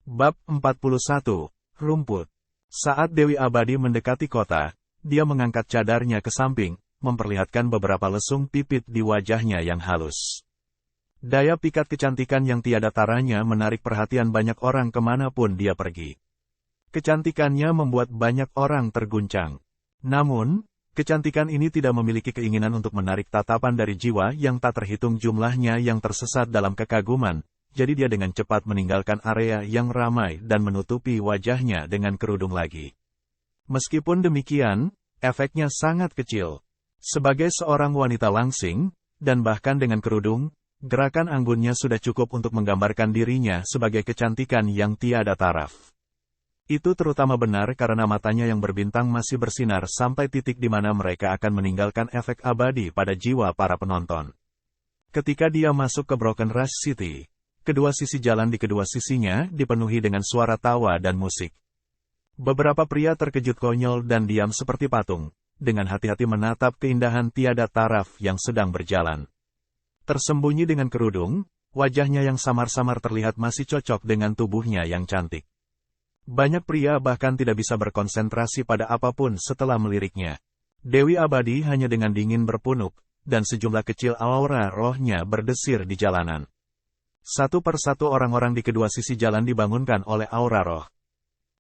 Bab 41. Rumput. Saat Dewi Abadi mendekati kota, dia mengangkat cadarnya ke samping, memperlihatkan beberapa lesung pipit di wajahnya yang halus. Daya pikat kecantikan yang tiada taranya menarik perhatian banyak orang kemanapun dia pergi. Kecantikannya membuat banyak orang terguncang. Namun, kecantikan ini tidak memiliki keinginan untuk menarik tatapan dari jiwa yang tak terhitung jumlahnya yang tersesat dalam kekaguman, jadi dia dengan cepat meninggalkan area yang ramai dan menutupi wajahnya dengan kerudung lagi. Meskipun demikian, efeknya sangat kecil. Sebagai seorang wanita langsing, dan bahkan dengan kerudung, gerakan anggunnya sudah cukup untuk menggambarkan dirinya sebagai kecantikan yang tiada taraf. Itu terutama benar karena matanya yang berbintang masih bersinar sampai titik di mana mereka akan meninggalkan efek abadi pada jiwa para penonton. Ketika dia masuk ke Broken Rush City, kedua sisi jalan di kedua sisinya dipenuhi dengan suara tawa dan musik. Beberapa pria terkejut konyol dan diam seperti patung, dengan hati-hati menatap keindahan tiada taraf yang sedang berjalan. Tersembunyi dengan kerudung, wajahnya yang samar-samar terlihat masih cocok dengan tubuhnya yang cantik. Banyak pria bahkan tidak bisa berkonsentrasi pada apapun setelah meliriknya. Dewi Abadi hanya dengan dingin berpunuk, dan sejumlah kecil aura rohnya berdesir di jalanan. Satu persatu orang-orang di kedua sisi jalan dibangunkan oleh aura roh.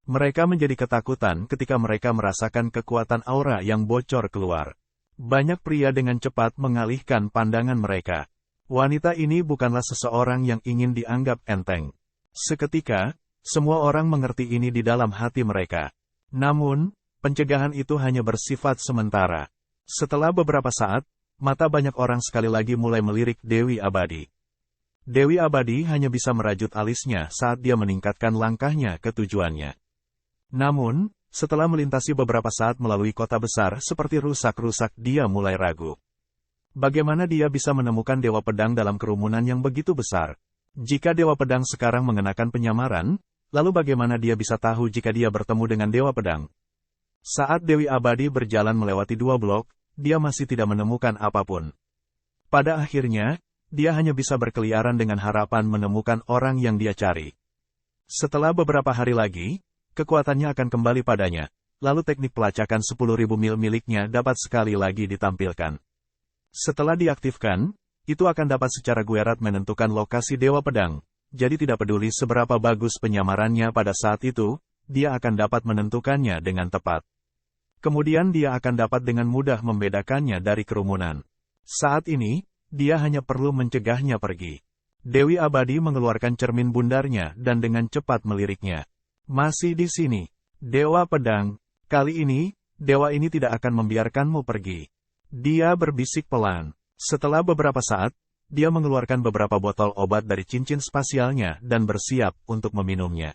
Mereka menjadi ketakutan ketika mereka merasakan kekuatan aura yang bocor keluar. Banyak pria dengan cepat mengalihkan pandangan mereka. Wanita ini bukanlah seseorang yang ingin dianggap enteng. Seketika, semua orang mengerti ini di dalam hati mereka. Namun, pencegahan itu hanya bersifat sementara. Setelah beberapa saat, mata banyak orang sekali lagi mulai melirik Dewi Abadi. Dewi Abadi hanya bisa merajut alisnya saat dia meningkatkan langkahnya ke tujuannya. Namun, setelah melintasi beberapa saat melalui kota besar seperti rusak-rusak, dia mulai ragu. Bagaimana dia bisa menemukan Dewa Pedang dalam kerumunan yang begitu besar? Jika Dewa Pedang sekarang mengenakan penyamaran, lalu bagaimana dia bisa tahu jika dia bertemu dengan Dewa Pedang? Saat Dewi Abadi berjalan melewati 2 blok, dia masih tidak menemukan apapun. Pada akhirnya, dia hanya bisa berkeliaran dengan harapan menemukan orang yang dia cari. Setelah beberapa hari lagi, kekuatannya akan kembali padanya, lalu teknik pelacakan 10.000 mil miliknya dapat sekali lagi ditampilkan. Setelah diaktifkan, itu akan dapat secara guerat menentukan lokasi Dewa Pedang, jadi tidak peduli seberapa bagus penyamarannya pada saat itu, dia akan dapat menentukannya dengan tepat. Kemudian dia akan dapat dengan mudah membedakannya dari kerumunan. Saat ini, dia hanya perlu mencegahnya pergi. Dewi Abadi mengeluarkan cermin bundarnya dan dengan cepat meliriknya. Masih di sini, Dewa Pedang. Kali ini, dewa ini tidak akan membiarkanmu pergi. Dia berbisik pelan. Setelah beberapa saat, dia mengeluarkan beberapa botol obat dari cincin spasialnya dan bersiap untuk meminumnya.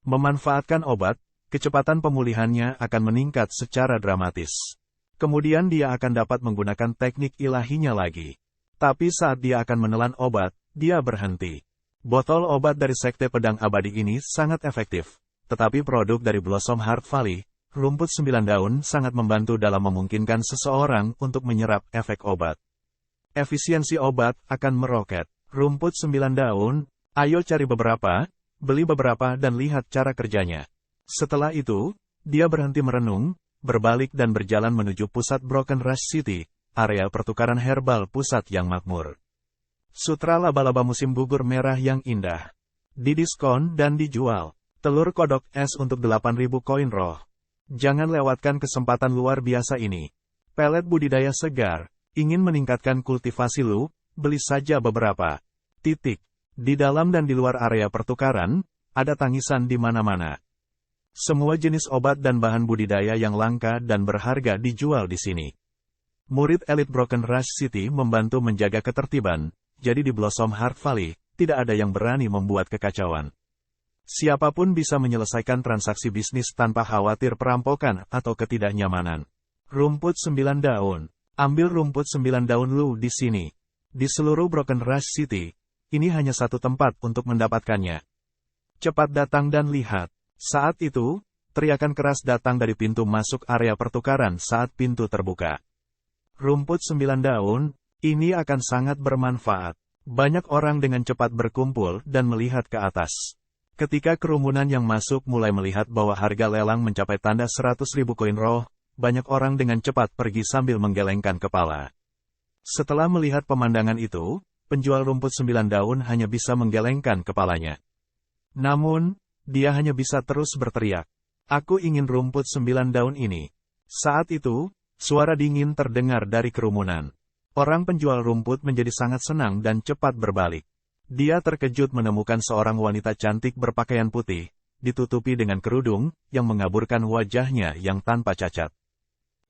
Memanfaatkan obat, kecepatan pemulihannya akan meningkat secara dramatis. Kemudian dia akan dapat menggunakan teknik ilahinya lagi. Tapi saat dia akan menelan obat, dia berhenti. Botol obat dari Sekte Pedang Abadi ini sangat efektif, tetapi produk dari Blossom Heart Valley, rumput 9 daun sangat membantu dalam memungkinkan seseorang untuk menyerap efek obat. Efisiensi obat akan meroket. Rumput 9 daun, ayo cari beberapa, beli beberapa dan lihat cara kerjanya. Setelah itu, dia berhenti merenung, berbalik dan berjalan menuju pusat Broken Rush City, area pertukaran herbal pusat yang makmur. Sutra laba-laba musim gugur merah yang indah. Didiskon dan dijual. Telur kodok es untuk 8.000 koin roh. Jangan lewatkan kesempatan luar biasa ini. Pelet budidaya segar. Ingin meningkatkan kultivasi lu? Beli saja beberapa. Di dalam dan di luar area pertukaran, ada tangisan di mana-mana. Semua jenis obat dan bahan budidaya yang langka dan berharga dijual di sini. Murid elit Broken Rush City membantu menjaga ketertiban, jadi di Blossom Heart Valley, tidak ada yang berani membuat kekacauan. Siapapun bisa menyelesaikan transaksi bisnis tanpa khawatir perampokan atau ketidaknyamanan. Rumput 9 daun. Ambil rumput 9 daun lu di sini. Di seluruh Broken Rush City, ini hanya satu tempat untuk mendapatkannya. Cepat datang dan lihat. Saat itu, teriakan keras datang dari pintu masuk area pertukaran saat pintu terbuka. Rumput 9 daun, ini akan sangat bermanfaat. Banyak orang dengan cepat berkumpul dan melihat ke atas. Ketika kerumunan yang masuk mulai melihat bahwa harga lelang mencapai tanda 100.000 koin roh, banyak orang dengan cepat pergi sambil menggelengkan kepala. Setelah melihat pemandangan itu, penjual rumput 9 daun hanya bisa menggelengkan kepalanya. Namun, dia hanya bisa terus berteriak, "Aku ingin rumput 9 daun ini." Saat itu, suara dingin terdengar dari kerumunan. Orang penjual rumput menjadi sangat senang dan cepat berbalik. Dia terkejut menemukan seorang wanita cantik berpakaian putih, ditutupi dengan kerudung, yang mengaburkan wajahnya yang tanpa cacat.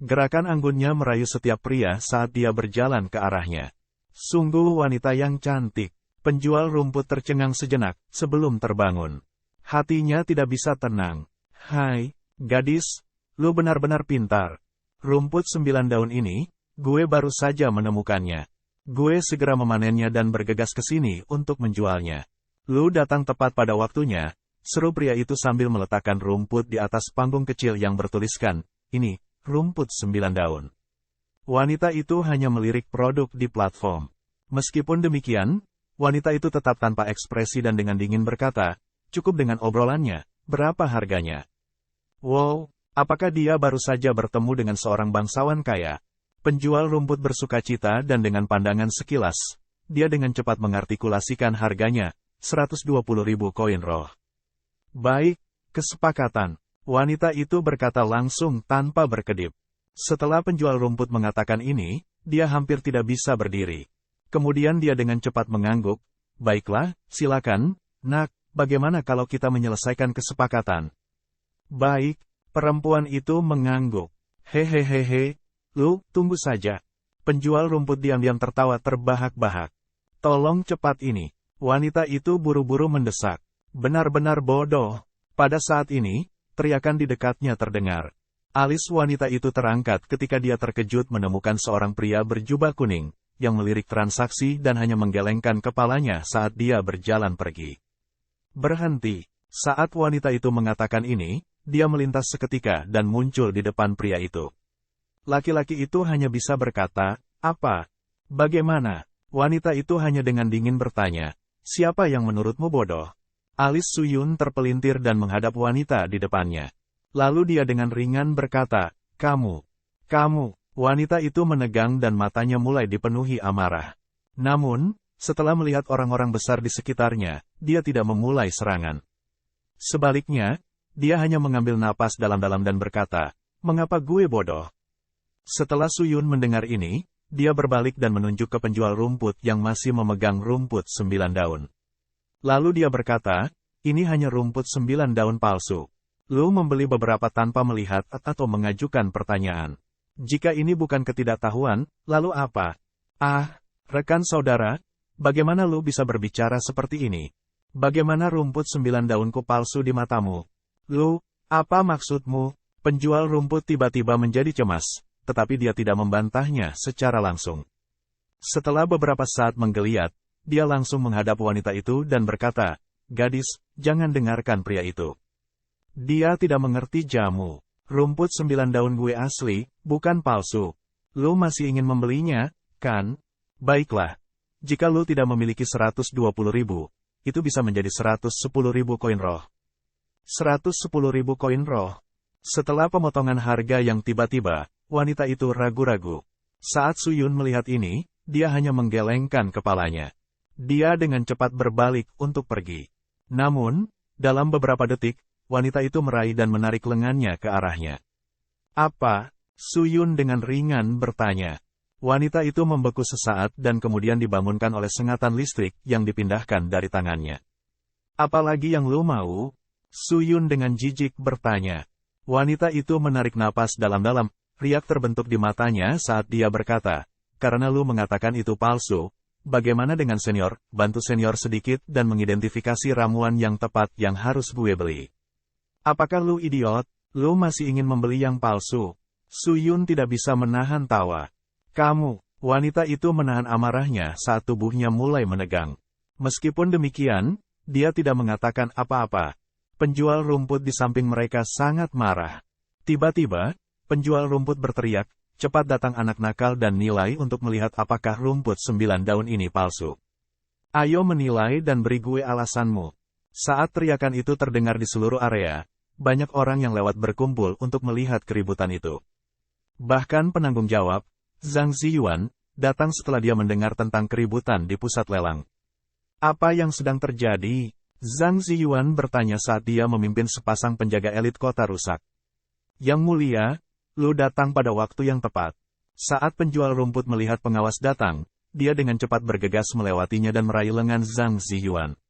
Gerakan anggunnya merayu setiap pria saat dia berjalan ke arahnya. Sungguh wanita yang cantik. Penjual rumput tercengang sejenak sebelum terbangun. Hatinya tidak bisa tenang. "Hai, gadis, lu benar-benar pintar. Rumput 9 daun ini, gue baru saja menemukannya. Gue segera memanennya dan bergegas ke sini untuk menjualnya." "Lu datang tepat pada waktunya," seru pria itu sambil meletakkan rumput di atas panggung kecil yang bertuliskan, "Ini, rumput 9 daun." Wanita itu hanya melirik produk di platform. Meskipun demikian, wanita itu tetap tanpa ekspresi dan dengan dingin berkata, "Cukup dengan obrolannya, berapa harganya?" Wow, apakah dia baru saja bertemu dengan seorang bangsawan kaya? Penjual rumput bersukacita dan dengan pandangan sekilas, dia dengan cepat mengartikulasikan harganya, 120.000 koin roh. "Baik, kesepakatan," wanita itu berkata langsung tanpa berkedip. Setelah penjual rumput mengatakan ini, dia hampir tidak bisa berdiri. Kemudian dia dengan cepat mengangguk, "Baiklah, silakan, nak, bagaimana kalau kita menyelesaikan kesepakatan?" "Baik," perempuan itu mengangguk. "Hehehehe. Lu, tunggu saja." Penjual rumput diam-diam tertawa terbahak-bahak. "Tolong cepat ini." Wanita itu buru-buru mendesak. Benar-benar bodoh. Pada saat ini, teriakan di dekatnya terdengar. Alis wanita itu terangkat ketika dia terkejut menemukan seorang pria berjubah kuning, yang melirik transaksi dan hanya menggelengkan kepalanya saat dia berjalan pergi. "Berhenti." Saat wanita itu mengatakan ini, dia melintas seketika dan muncul di depan pria itu. Laki-laki itu hanya bisa berkata, "Apa? Bagaimana?" Wanita itu hanya dengan dingin bertanya, "Siapa yang menurutmu bodoh?" Alis Suyun terpelintir dan menghadap wanita di depannya. Lalu dia dengan ringan berkata, Kamu. Wanita itu menegang dan matanya mulai dipenuhi amarah. Namun, setelah melihat orang-orang besar di sekitarnya, dia tidak memulai serangan. Sebaliknya, dia hanya mengambil napas dalam-dalam dan berkata, "Mengapa gue bodoh?" Setelah Suyun mendengar ini, dia berbalik dan menunjuk ke penjual rumput yang masih memegang rumput 9 daun. Lalu dia berkata, "Ini hanya rumput 9 daun palsu. Lu membeli beberapa tanpa melihat atau mengajukan pertanyaan. Jika ini bukan ketidaktahuan, lalu apa?" "Ah, rekan saudara, bagaimana lu bisa berbicara seperti ini? Bagaimana rumput 9 daunku palsu di matamu? Lu, apa maksudmu?" Penjual rumput tiba-tiba menjadi cemas. Tetapi dia tidak membantahnya secara langsung. Setelah beberapa saat menggeliat, dia langsung menghadap wanita itu dan berkata, "Gadis, jangan dengarkan pria itu. Dia tidak mengerti jamu. Rumput 9 daun gue asli, bukan palsu. Lu masih ingin membelinya, kan? Baiklah. Jika lu tidak memiliki 120.000, itu bisa menjadi 110.000 koin roh." 110.000 koin roh. Setelah pemotongan harga yang tiba-tiba, wanita itu ragu-ragu. Saat Suyun melihat ini, dia hanya menggelengkan kepalanya. Dia dengan cepat berbalik untuk pergi. Namun, dalam beberapa detik, wanita itu meraih dan menarik lengannya ke arahnya. "Apa?" Suyun dengan ringan bertanya. Wanita itu membeku sesaat dan kemudian dibangunkan oleh sengatan listrik yang dipindahkan dari tangannya. "Apalagi yang lu mau?" Suyun dengan jijik bertanya. Wanita itu menarik napas dalam-dalam. Riak terbentuk di matanya saat dia berkata, "Karena lu mengatakan itu palsu, bagaimana dengan senior? Bantu senior sedikit dan mengidentifikasi ramuan yang tepat yang harus gue beli." "Apakah lu idiot? Lu masih ingin membeli yang palsu?" Suyun tidak bisa menahan tawa. "Kamu." Wanita itu menahan amarahnya saat tubuhnya mulai menegang. Meskipun demikian, dia tidak mengatakan apa-apa. Penjual rumput di samping mereka sangat marah. Tiba-tiba, penjual rumput berteriak, "Cepat datang anak nakal dan nilai untuk melihat apakah rumput 9 daun ini palsu. Ayo menilai dan beri gue alasanmu." Saat teriakan itu terdengar di seluruh area, banyak orang yang lewat berkumpul untuk melihat keributan itu. Bahkan penanggung jawab, Zhang Ziyuan, datang setelah dia mendengar tentang keributan di pusat lelang. Apa yang sedang terjadi? Zhang Ziyuan bertanya saat dia memimpin sepasang penjaga elit kota rusak. Yang mulia, Lu datang pada waktu yang tepat. Saat penjual rumput melihat pengawas datang, dia dengan cepat bergegas melewatinya dan meraih lengan Zhang Ziyuan.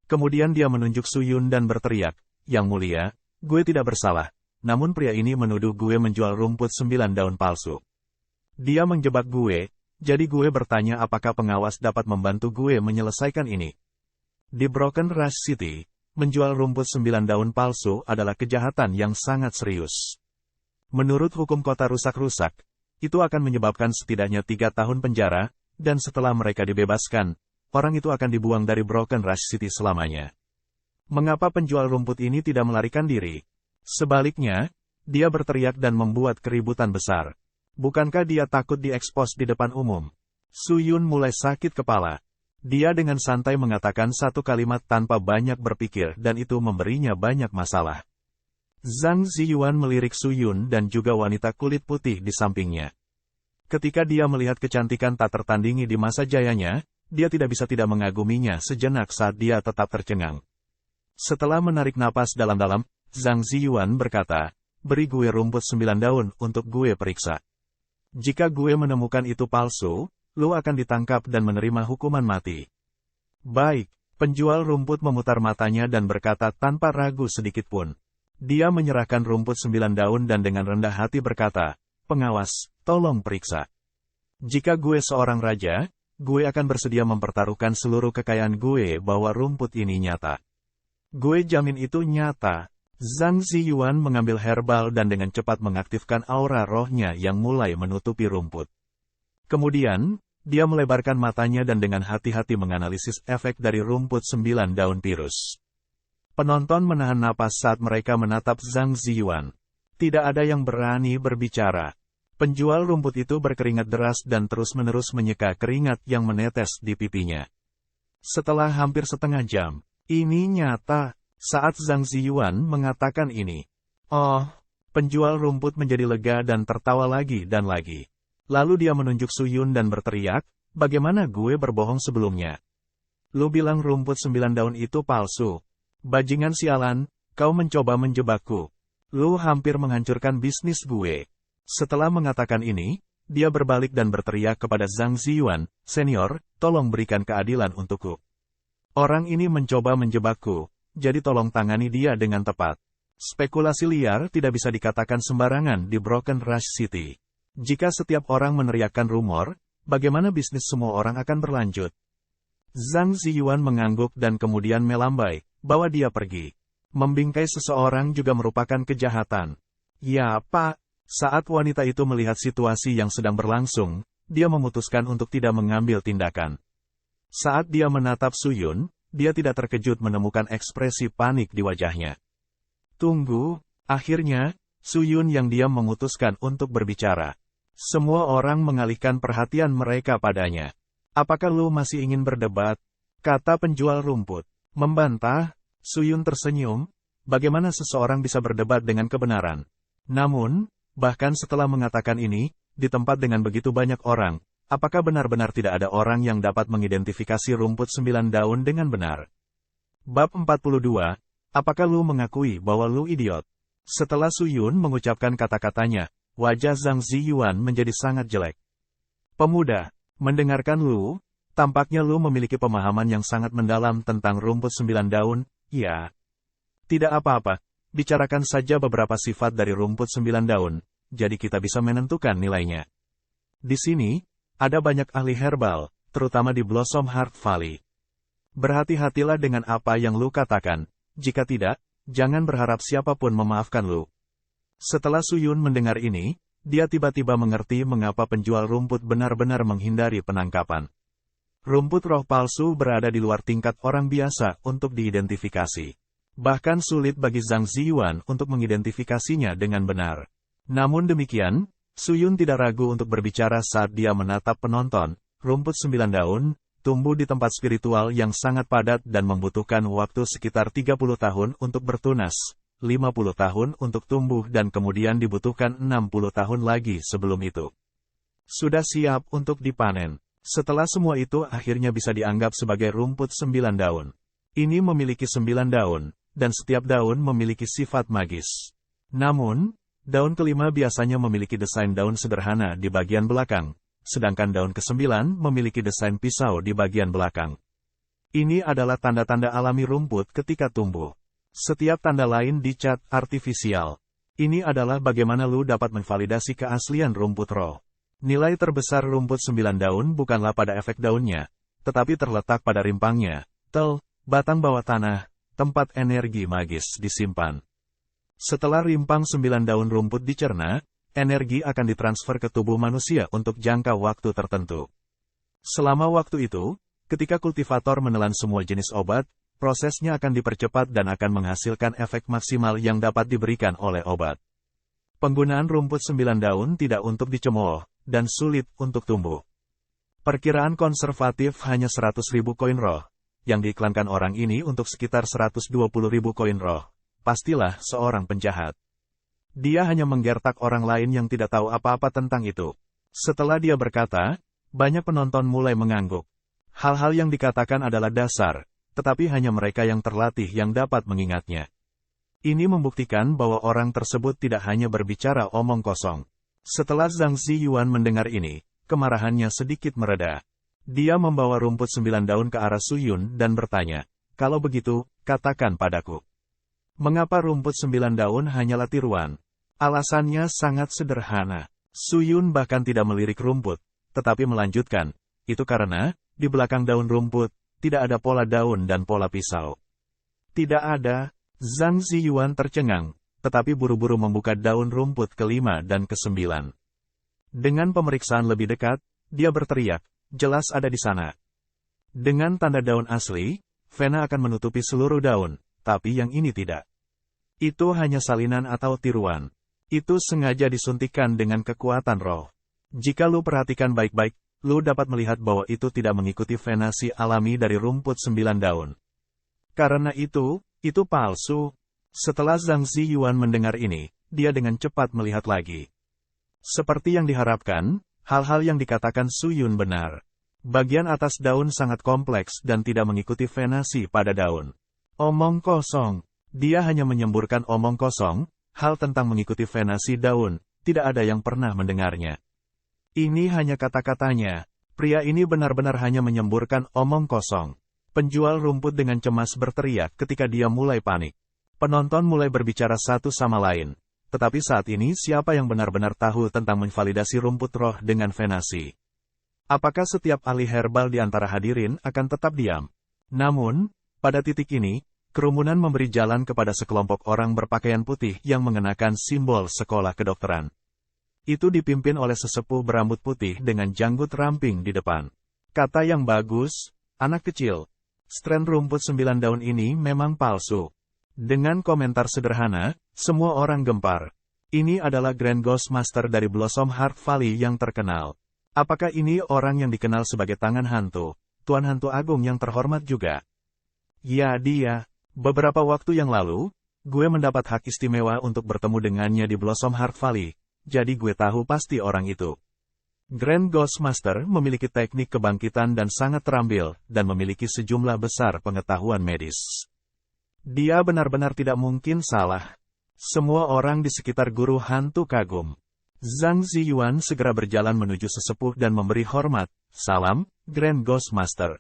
Kemudian dia menunjuk Su Yun dan berteriak, "Yang mulia, gue tidak bersalah, namun pria ini menuduh gue menjual rumput 9 daun palsu. Dia menjebak gue. Jadi gue bertanya apakah pengawas dapat membantu gue menyelesaikan ini." Di Broken Rush City, menjual rumput 9 daun palsu adalah kejahatan yang sangat serius. Menurut hukum kota rusak-rusak, itu akan menyebabkan setidaknya 3 tahun penjara, dan setelah mereka dibebaskan, orang itu akan dibuang dari Broken Rush City selamanya. Mengapa penjual rumput ini tidak melarikan diri? Sebaliknya, dia berteriak dan membuat keributan besar. Bukankah dia takut diekspos di depan umum? Su Yun mulai sakit kepala. Dia dengan santai mengatakan satu kalimat tanpa banyak berpikir dan itu memberinya banyak masalah. Zhang Ziyuan melirik Su Yun dan juga wanita kulit putih di sampingnya. Ketika dia melihat kecantikan tak tertandingi di masa jayanya, dia tidak bisa tidak mengaguminya sejenak saat dia tetap tercengang. Setelah menarik napas dalam-dalam, Zhang Ziyuan berkata, "Beri gue rumput 9 daun untuk gue periksa. Jika gue menemukan itu palsu, lu akan ditangkap dan menerima hukuman mati." Baik, penjual rumput memutar matanya dan berkata tanpa ragu sedikit pun. Dia menyerahkan rumput 9 daun dan dengan rendah hati berkata, "Pengawas, tolong periksa. Jika gue seorang raja, gue akan bersedia mempertaruhkan seluruh kekayaan gue bahwa rumput ini nyata. Gue jamin itu nyata." Zhang Ziyuan mengambil herbal dan dengan cepat mengaktifkan aura rohnya yang mulai menutupi rumput. Kemudian, dia melebarkan matanya dan dengan hati-hati menganalisis efek dari rumput 9 daun virus. Penonton menahan napas saat mereka menatap Zhang Ziyuan. Tidak ada yang berani berbicara. Penjual rumput itu berkeringat deras dan terus-menerus menyeka keringat yang menetes di pipinya. Setelah hampir setengah jam, ini nyata. Saat Zhang Ziyuan mengatakan ini, penjual rumput menjadi lega dan tertawa lagi dan lagi. Lalu dia menunjuk Su Yun dan berteriak, "Bagaimana gue berbohong sebelumnya? Lu bilang rumput 9 daun itu palsu. Bajingan sialan, kau mencoba menjebakku. Lu hampir menghancurkan bisnis gue." Setelah mengatakan ini, dia berbalik dan berteriak kepada Zhang Ziyuan, "Senior, tolong berikan keadilan untukku. Orang ini mencoba menjebakku. Jadi tolong tangani dia dengan tepat." Spekulasi liar tidak bisa dikatakan sembarangan di Broken Rush City. Jika setiap orang meneriakkan rumor, bagaimana bisnis semua orang akan berlanjut? Zhang Ziyuan mengangguk dan kemudian melambai, bahwa dia pergi. Membingkai seseorang juga merupakan kejahatan. Ya, Pak. Saat wanita itu melihat situasi yang sedang berlangsung, dia memutuskan untuk tidak mengambil tindakan. Saat dia menatap Su Yun, dia tidak terkejut menemukan ekspresi panik di wajahnya. Tunggu, akhirnya, Su Yun yang diam memutuskan untuk berbicara. Semua orang mengalihkan perhatian mereka padanya. "Apakah lu masih ingin berdebat?" kata penjual rumput. Membantah, Su Yun tersenyum, bagaimana seseorang bisa berdebat dengan kebenaran. Namun, bahkan setelah mengatakan ini, di tempat dengan begitu banyak orang, apakah benar-benar tidak ada orang yang dapat mengidentifikasi rumput 9 daun dengan benar? Bab 42, apakah lu mengakui bahwa lu idiot? Setelah Su Yun mengucapkan kata-katanya, wajah Zhang Ziyuan menjadi sangat jelek. "Pemuda, mendengarkan lu, tampaknya lu memiliki pemahaman yang sangat mendalam tentang rumput 9 daun, ya? Tidak apa-apa, bicarakan saja beberapa sifat dari rumput 9 daun, jadi kita bisa menentukan nilainya. Di sini, ada banyak ahli herbal, terutama di Blossom Heart Valley. Berhati-hatilah dengan apa yang lu katakan, jika tidak, jangan berharap siapapun memaafkan lu." Setelah Su Yun mendengar ini, dia tiba-tiba mengerti mengapa penjual rumput benar-benar menghindari penangkapan. Rumput roh palsu berada di luar tingkat orang biasa untuk diidentifikasi. Bahkan sulit bagi Zhang Ziyuan untuk mengidentifikasinya dengan benar. Namun demikian, Su Yun tidak ragu untuk berbicara saat dia menatap penonton. "Rumput 9 daun, tumbuh di tempat spiritual yang sangat padat dan membutuhkan waktu sekitar 30 tahun untuk bertunas, 50 tahun untuk tumbuh dan kemudian dibutuhkan 60 tahun lagi sebelum itu sudah siap untuk dipanen. Setelah semua itu akhirnya bisa dianggap sebagai rumput 9 daun. Ini memiliki 9 daun, dan setiap daun memiliki sifat magis. Namun, daun kelima biasanya memiliki desain daun sederhana di bagian belakang, sedangkan daun ke-9 memiliki desain pisau di bagian belakang. Ini adalah tanda-tanda alami rumput ketika tumbuh. Setiap tanda lain dicat artifisial. Ini adalah bagaimana lu dapat memvalidasi keaslian rumput raw. Nilai terbesar rumput 9 daun bukanlah pada efek daunnya, tetapi terletak pada rimpangnya, batang bawah tanah, tempat energi magis disimpan. Setelah rimpang 9 daun rumput dicerna, energi akan ditransfer ke tubuh manusia untuk jangka waktu tertentu. Selama waktu itu, ketika kultivator menelan semua jenis obat, prosesnya akan dipercepat dan akan menghasilkan efek maksimal yang dapat diberikan oleh obat. Penggunaan rumput 9 daun tidak untuk dicemooh, dan sulit untuk tumbuh. Perkiraan konservatif hanya 100.000 koin roh, yang diiklankan orang ini untuk sekitar 120.000 koin roh. Pastilah seorang penjahat. Dia hanya menggertak orang lain yang tidak tahu apa-apa tentang itu. Setelah dia berkata, banyak penonton mulai mengangguk. Hal-hal yang dikatakan adalah dasar, tetapi hanya mereka yang terlatih yang dapat mengingatnya. Ini membuktikan bahwa orang tersebut tidak hanya berbicara omong kosong. Setelah Zhang Ziyuan mendengar ini, kemarahannya sedikit mereda. Dia membawa rumput 9 daun ke arah Suyun dan bertanya, kalau begitu, katakan padaku. Mengapa rumput 9 daun hanyalah tiruan? Alasannya sangat sederhana. Suyun bahkan tidak melirik rumput, tetapi melanjutkan, itu karena, di belakang daun rumput, tidak ada pola daun dan pola pisau. Tidak ada. Zhang Ziyuan tercengang, tetapi buru-buru membuka daun rumput ke-5 dan ke-9. Dengan pemeriksaan lebih dekat, dia berteriak, jelas ada di sana. Dengan tanda daun asli, vena akan menutupi seluruh daun, tapi yang ini tidak. Itu hanya salinan atau tiruan. Itu sengaja disuntikkan dengan kekuatan roh. Jika lu perhatikan baik-baik, lu dapat melihat bahwa itu tidak mengikuti venasi alami dari rumput 9 daun. Karena itu palsu. Setelah Zhang Ziyuan mendengar ini, dia dengan cepat melihat lagi. Seperti yang diharapkan, hal-hal yang dikatakan Suyun benar. Bagian atas daun sangat kompleks dan tidak mengikuti venasi pada daun. Omong kosong. Dia hanya menyemburkan omong kosong. Hal tentang mengikuti venasi daun, tidak ada yang pernah mendengarnya. Ini hanya kata-katanya. Pria ini benar-benar hanya menyemburkan omong kosong. Penjual rumput dengan cemas berteriak ketika dia mulai panik. Penonton mulai berbicara satu sama lain. Tetapi saat ini siapa yang benar-benar tahu tentang memvalidasi rumput roh dengan venasi? Apakah setiap ahli herbal di antara hadirin akan tetap diam? Namun, pada titik ini, kerumunan memberi jalan kepada sekelompok orang berpakaian putih yang mengenakan simbol sekolah kedokteran. Itu dipimpin oleh sesepuh berambut putih dengan janggut ramping di depan. Kata yang bagus, anak kecil. Strain rumput 9 daun ini memang palsu. Dengan komentar sederhana, semua orang gempar. Ini adalah Grand Ghost Master dari Blossom Heart Valley yang terkenal. Apakah ini orang yang dikenal sebagai tangan hantu, Tuan Hantu Agung yang terhormat juga? Ya dia. Beberapa waktu yang lalu, gue mendapat hak istimewa untuk bertemu dengannya di Blossom Heart Valley, jadi gue tahu pasti orang itu. Grand Ghost Master memiliki teknik kebangkitan dan sangat terampil, dan memiliki sejumlah besar pengetahuan medis. Dia benar-benar tidak mungkin salah. Semua orang di sekitar guru hantu kagum. Zhang Ziyuan segera berjalan menuju sesepuh dan memberi hormat. Salam, Grand Ghost Master.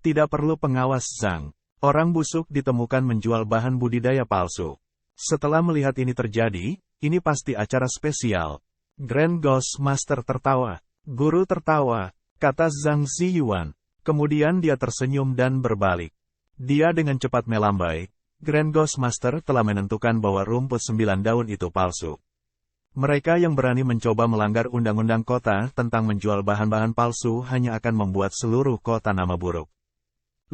Tidak perlu pengawas Zhang. Orang busuk ditemukan menjual bahan budidaya palsu. Setelah melihat ini terjadi, ini pasti acara spesial. Grand Ghost Master tertawa. Guru tertawa, kata Zhang Ziyuan. Kemudian dia tersenyum dan berbalik. Dia dengan cepat melambai. Grand Ghost Master telah menentukan bahwa rumput 9 daun itu palsu. Mereka yang berani mencoba melanggar undang-undang kota tentang menjual bahan-bahan palsu hanya akan membuat seluruh kota nama buruk.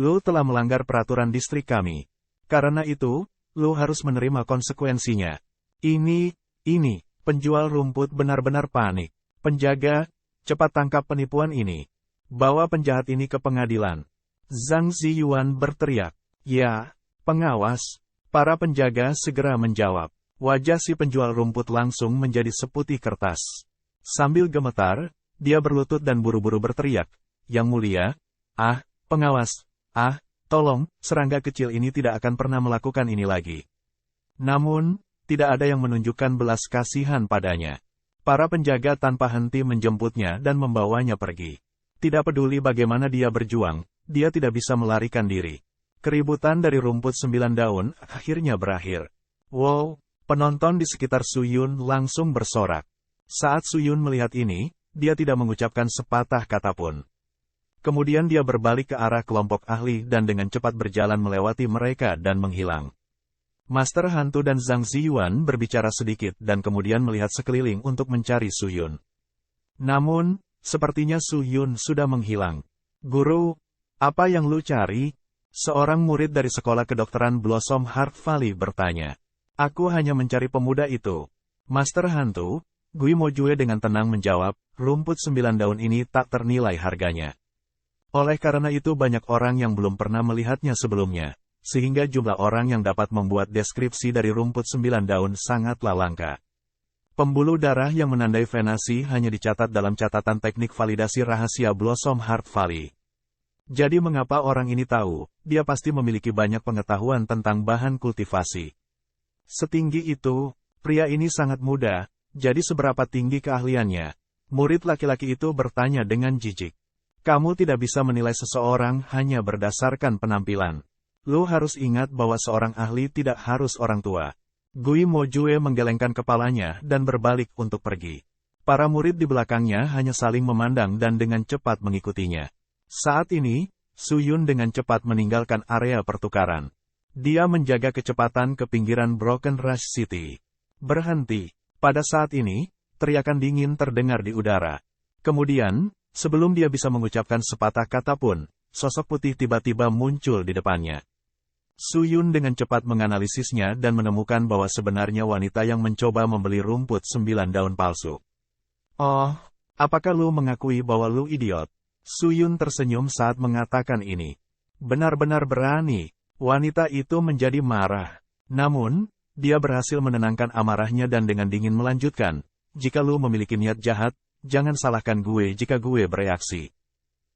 Lu telah melanggar peraturan distrik kami. Karena itu, lu harus menerima konsekuensinya. Ini, penjual rumput benar-benar panik. Penjaga, cepat tangkap penipuan ini. Bawa penjahat ini ke pengadilan. Zhang Ziyuan berteriak. Ya, pengawas. Para penjaga segera menjawab. Wajah si penjual rumput langsung menjadi seputih kertas. Sambil gemetar, dia berlutut dan buru-buru berteriak. Yang mulia, pengawas, tolong, serangga kecil ini tidak akan pernah melakukan ini lagi. Namun, tidak ada yang menunjukkan belas kasihan padanya. Para penjaga tanpa henti menjemputnya dan membawanya pergi. Tidak peduli bagaimana dia berjuang, dia tidak bisa melarikan diri. Keributan dari rumput 9 daun akhirnya berakhir. Wow, penonton di sekitar Suyun langsung bersorak. Saat Suyun melihat ini, dia tidak mengucapkan sepatah kata pun. Kemudian dia berbalik ke arah kelompok ahli dan dengan cepat berjalan melewati mereka dan menghilang. Master Hantu dan Zhang Ziyuan berbicara sedikit dan kemudian melihat sekeliling untuk mencari Suyun. Namun, sepertinya Suyun sudah menghilang. Guru, apa yang lu cari? Seorang murid dari sekolah kedokteran Blossom Heart Valley bertanya. Aku hanya mencari pemuda itu. Master Hantu, Gui Mojue dengan tenang menjawab, rumput 9 daun ini tak ternilai harganya. Oleh karena itu banyak orang yang belum pernah melihatnya sebelumnya, sehingga jumlah orang yang dapat membuat deskripsi dari rumput 9 daun sangatlah langka. Pembuluh darah yang menandai venasi hanya dicatat dalam catatan teknik validasi rahasia Blossom Heart Valley. Jadi mengapa orang ini tahu, dia pasti memiliki banyak pengetahuan tentang bahan kultivasi. Setinggi itu, pria ini sangat muda, jadi seberapa tinggi keahliannya? Murid laki-laki itu bertanya dengan jijik. Kamu tidak bisa menilai seseorang hanya berdasarkan penampilan. Lu harus ingat bahwa seorang ahli tidak harus orang tua. Gui Mojue menggelengkan kepalanya dan berbalik untuk pergi. Para murid di belakangnya hanya saling memandang dan dengan cepat mengikutinya. Saat ini, Suyun dengan cepat meninggalkan area pertukaran. Dia menjaga kecepatan ke pinggiran Broken Rush City. Berhenti. Pada saat ini, teriakan dingin terdengar di udara. Kemudian, sebelum dia bisa mengucapkan sepatah kata pun, sosok putih tiba-tiba muncul di depannya. Suyun dengan cepat menganalisisnya dan menemukan bahwa sebenarnya wanita yang mencoba membeli rumput 9 daun palsu. Oh, apakah lu mengakui bahwa lu idiot? Suyun tersenyum saat mengatakan ini. Benar-benar berani. Wanita itu menjadi marah. Namun, dia berhasil menenangkan amarahnya dan dengan dingin melanjutkan. Jika lu memiliki niat jahat, jangan salahkan gue jika gue bereaksi.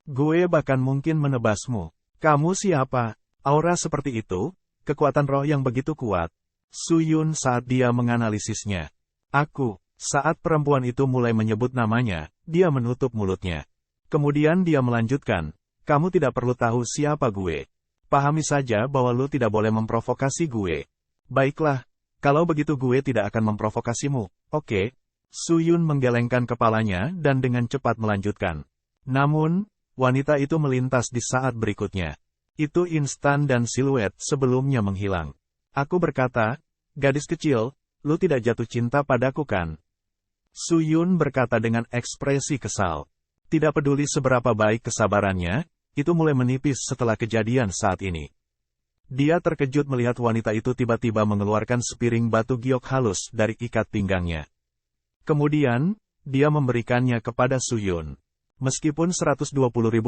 Gue bahkan mungkin menebasmu. Kamu siapa? Aura seperti itu, kekuatan roh yang begitu kuat. Suyun saat dia menganalisisnya. Aku, saat perempuan itu mulai menyebut namanya, dia menutup mulutnya. Kemudian dia melanjutkan, kamu tidak perlu tahu siapa gue. Pahami saja bahwa lu tidak boleh memprovokasi gue. Baiklah, kalau begitu gue tidak akan memprovokasimu, oke? Suyun menggelengkan kepalanya dan dengan cepat melanjutkan. Namun, wanita itu melintas di saat berikutnya. Itu instan dan siluet sebelumnya menghilang. Aku berkata, gadis kecil, lu tidak jatuh cinta padaku kan? Suyun berkata dengan ekspresi kesal. Tidak peduli seberapa baik kesabarannya, itu mulai menipis setelah kejadian saat ini. Dia terkejut melihat wanita itu tiba-tiba mengeluarkan sepiring batu giok halus dari ikat pinggangnya. Kemudian, dia memberikannya kepada Suyun. Meskipun 120.000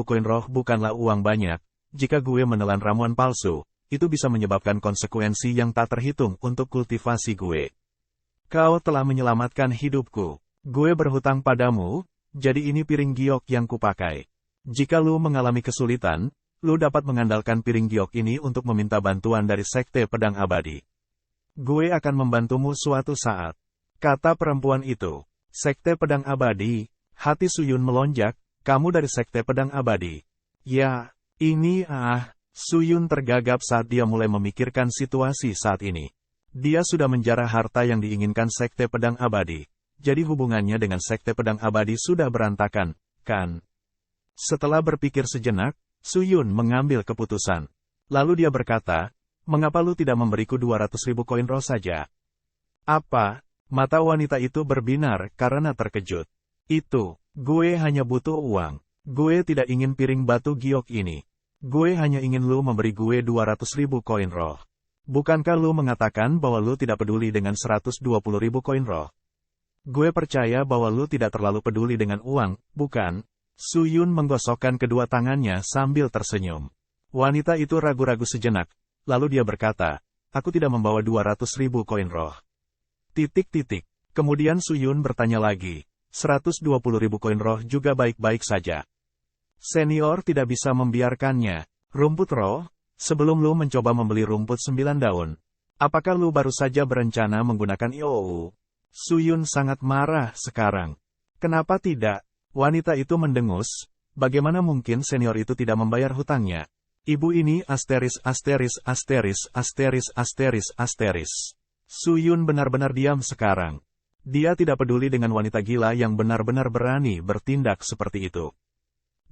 koin roh bukanlah uang banyak, jika gue menelan ramuan palsu, itu bisa menyebabkan konsekuensi yang tak terhitung untuk kultivasi gue. Kau telah menyelamatkan hidupku. Gue berhutang padamu, jadi ini piring giok yang kupakai. Jika lu mengalami kesulitan, lu dapat mengandalkan piring giok ini untuk meminta bantuan dari Sekte Pedang Abadi. Gue akan membantumu suatu saat. Kata perempuan itu. Sekte Pedang Abadi, hati Suyun melonjak, kamu dari Sekte Pedang Abadi. Ya. Ini Suyun tergagap saat dia mulai memikirkan situasi saat ini. Dia sudah menjarah harta yang diinginkan Sekte Pedang Abadi. Jadi hubungannya dengan Sekte Pedang Abadi sudah berantakan, kan? Setelah berpikir sejenak, Suyun mengambil keputusan. Lalu dia berkata, mengapa lu tidak memberiku 200.000 koin roh saja? Apa? Mata wanita itu berbinar karena terkejut. Itu, gue hanya butuh uang. Gue tidak ingin piring batu giok ini. Gue hanya ingin lu memberi gue 200.000 koin roh. Bukankah lu mengatakan bahwa lu tidak peduli dengan 120.000 koin roh? Gue percaya bahwa lu tidak terlalu peduli dengan uang, bukan? Suyun menggosokkan kedua tangannya sambil tersenyum. Wanita itu ragu-ragu sejenak, lalu dia berkata, aku tidak membawa 200.000 koin roh. Kemudian Suyun bertanya lagi, 120.000 koin roh juga baik-baik saja. Senior tidak bisa membiarkannya. Rumput roh, sebelum lu mencoba membeli rumput 9 daun. Apakah lu baru saja berencana menggunakan IOU? Suyun sangat marah sekarang. Kenapa tidak? Wanita itu mendengus, bagaimana mungkin senior itu tidak membayar hutangnya? Ibu ini asteris. Suyun benar-benar diam sekarang. Dia tidak peduli dengan wanita gila yang benar-benar berani bertindak seperti itu.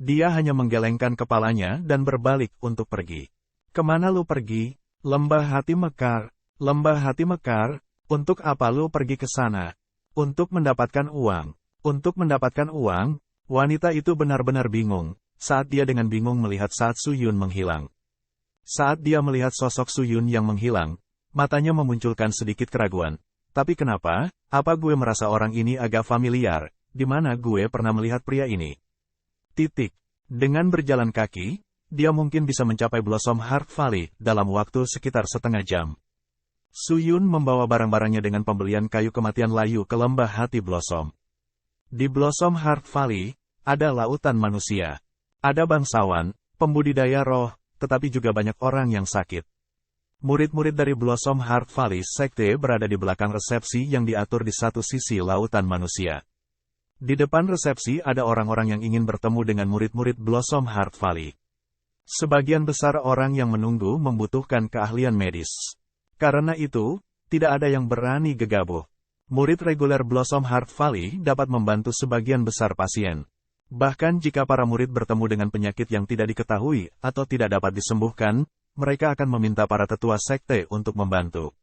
Dia hanya menggelengkan kepalanya dan berbalik untuk pergi. Kemana lu pergi? Lembah hati mekar. Lembah hati mekar, untuk apa lu pergi ke sana? Untuk mendapatkan uang. Untuk mendapatkan uang, wanita itu benar-benar bingung, saat dia dengan bingung melihat saat Suyun menghilang. Saat dia melihat sosok Suyun yang menghilang, matanya memunculkan sedikit keraguan. Tapi kenapa? Apa gue merasa orang ini agak familiar? Di mana gue pernah melihat pria ini? Dengan berjalan kaki, dia mungkin bisa mencapai Blossom Heart Valley dalam waktu sekitar setengah jam. Suyun membawa barang-barangnya dengan pembelian kayu kematian layu ke lembah hati Blossom. Di Blossom Heart Valley, ada lautan manusia. Ada bangsawan, pembudidaya roh, tetapi juga banyak orang yang sakit. Murid-murid dari Blossom Heart Valley Sekte berada di belakang resepsi yang diatur di satu sisi lautan manusia. Di depan resepsi ada orang-orang yang ingin bertemu dengan murid-murid Blossom Heart Valley. Sebagian besar orang yang menunggu membutuhkan keahlian medis. Karena itu, tidak ada yang berani gegabah. Murid reguler Blossom Heart Valley dapat membantu sebagian besar pasien. Bahkan jika para murid bertemu dengan penyakit yang tidak diketahui atau tidak dapat disembuhkan, mereka akan meminta para tetua sekte untuk membantu.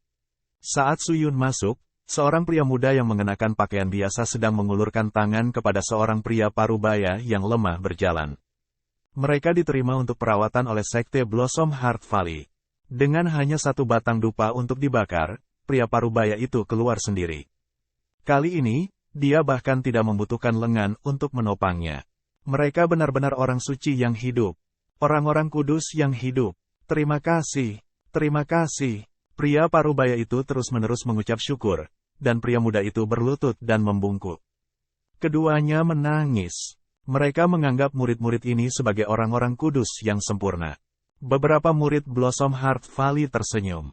Saat Suyun masuk, seorang pria muda yang mengenakan pakaian biasa sedang mengulurkan tangan kepada seorang pria parubaya yang lemah berjalan. Mereka diterima untuk perawatan oleh sekte Blossom Heart Valley. Dengan hanya satu batang dupa untuk dibakar, pria parubaya itu keluar sendiri. Kali ini, dia bahkan tidak membutuhkan lengan untuk menopangnya. Mereka benar-benar orang suci yang hidup. Orang-orang kudus yang hidup. Terima kasih. Terima kasih. Pria parubaya itu terus-menerus mengucap syukur, dan pria muda itu berlutut dan membungkuk. Keduanya menangis. Mereka menganggap murid-murid ini sebagai orang-orang kudus yang sempurna. Beberapa murid Blossom Heart Valley tersenyum.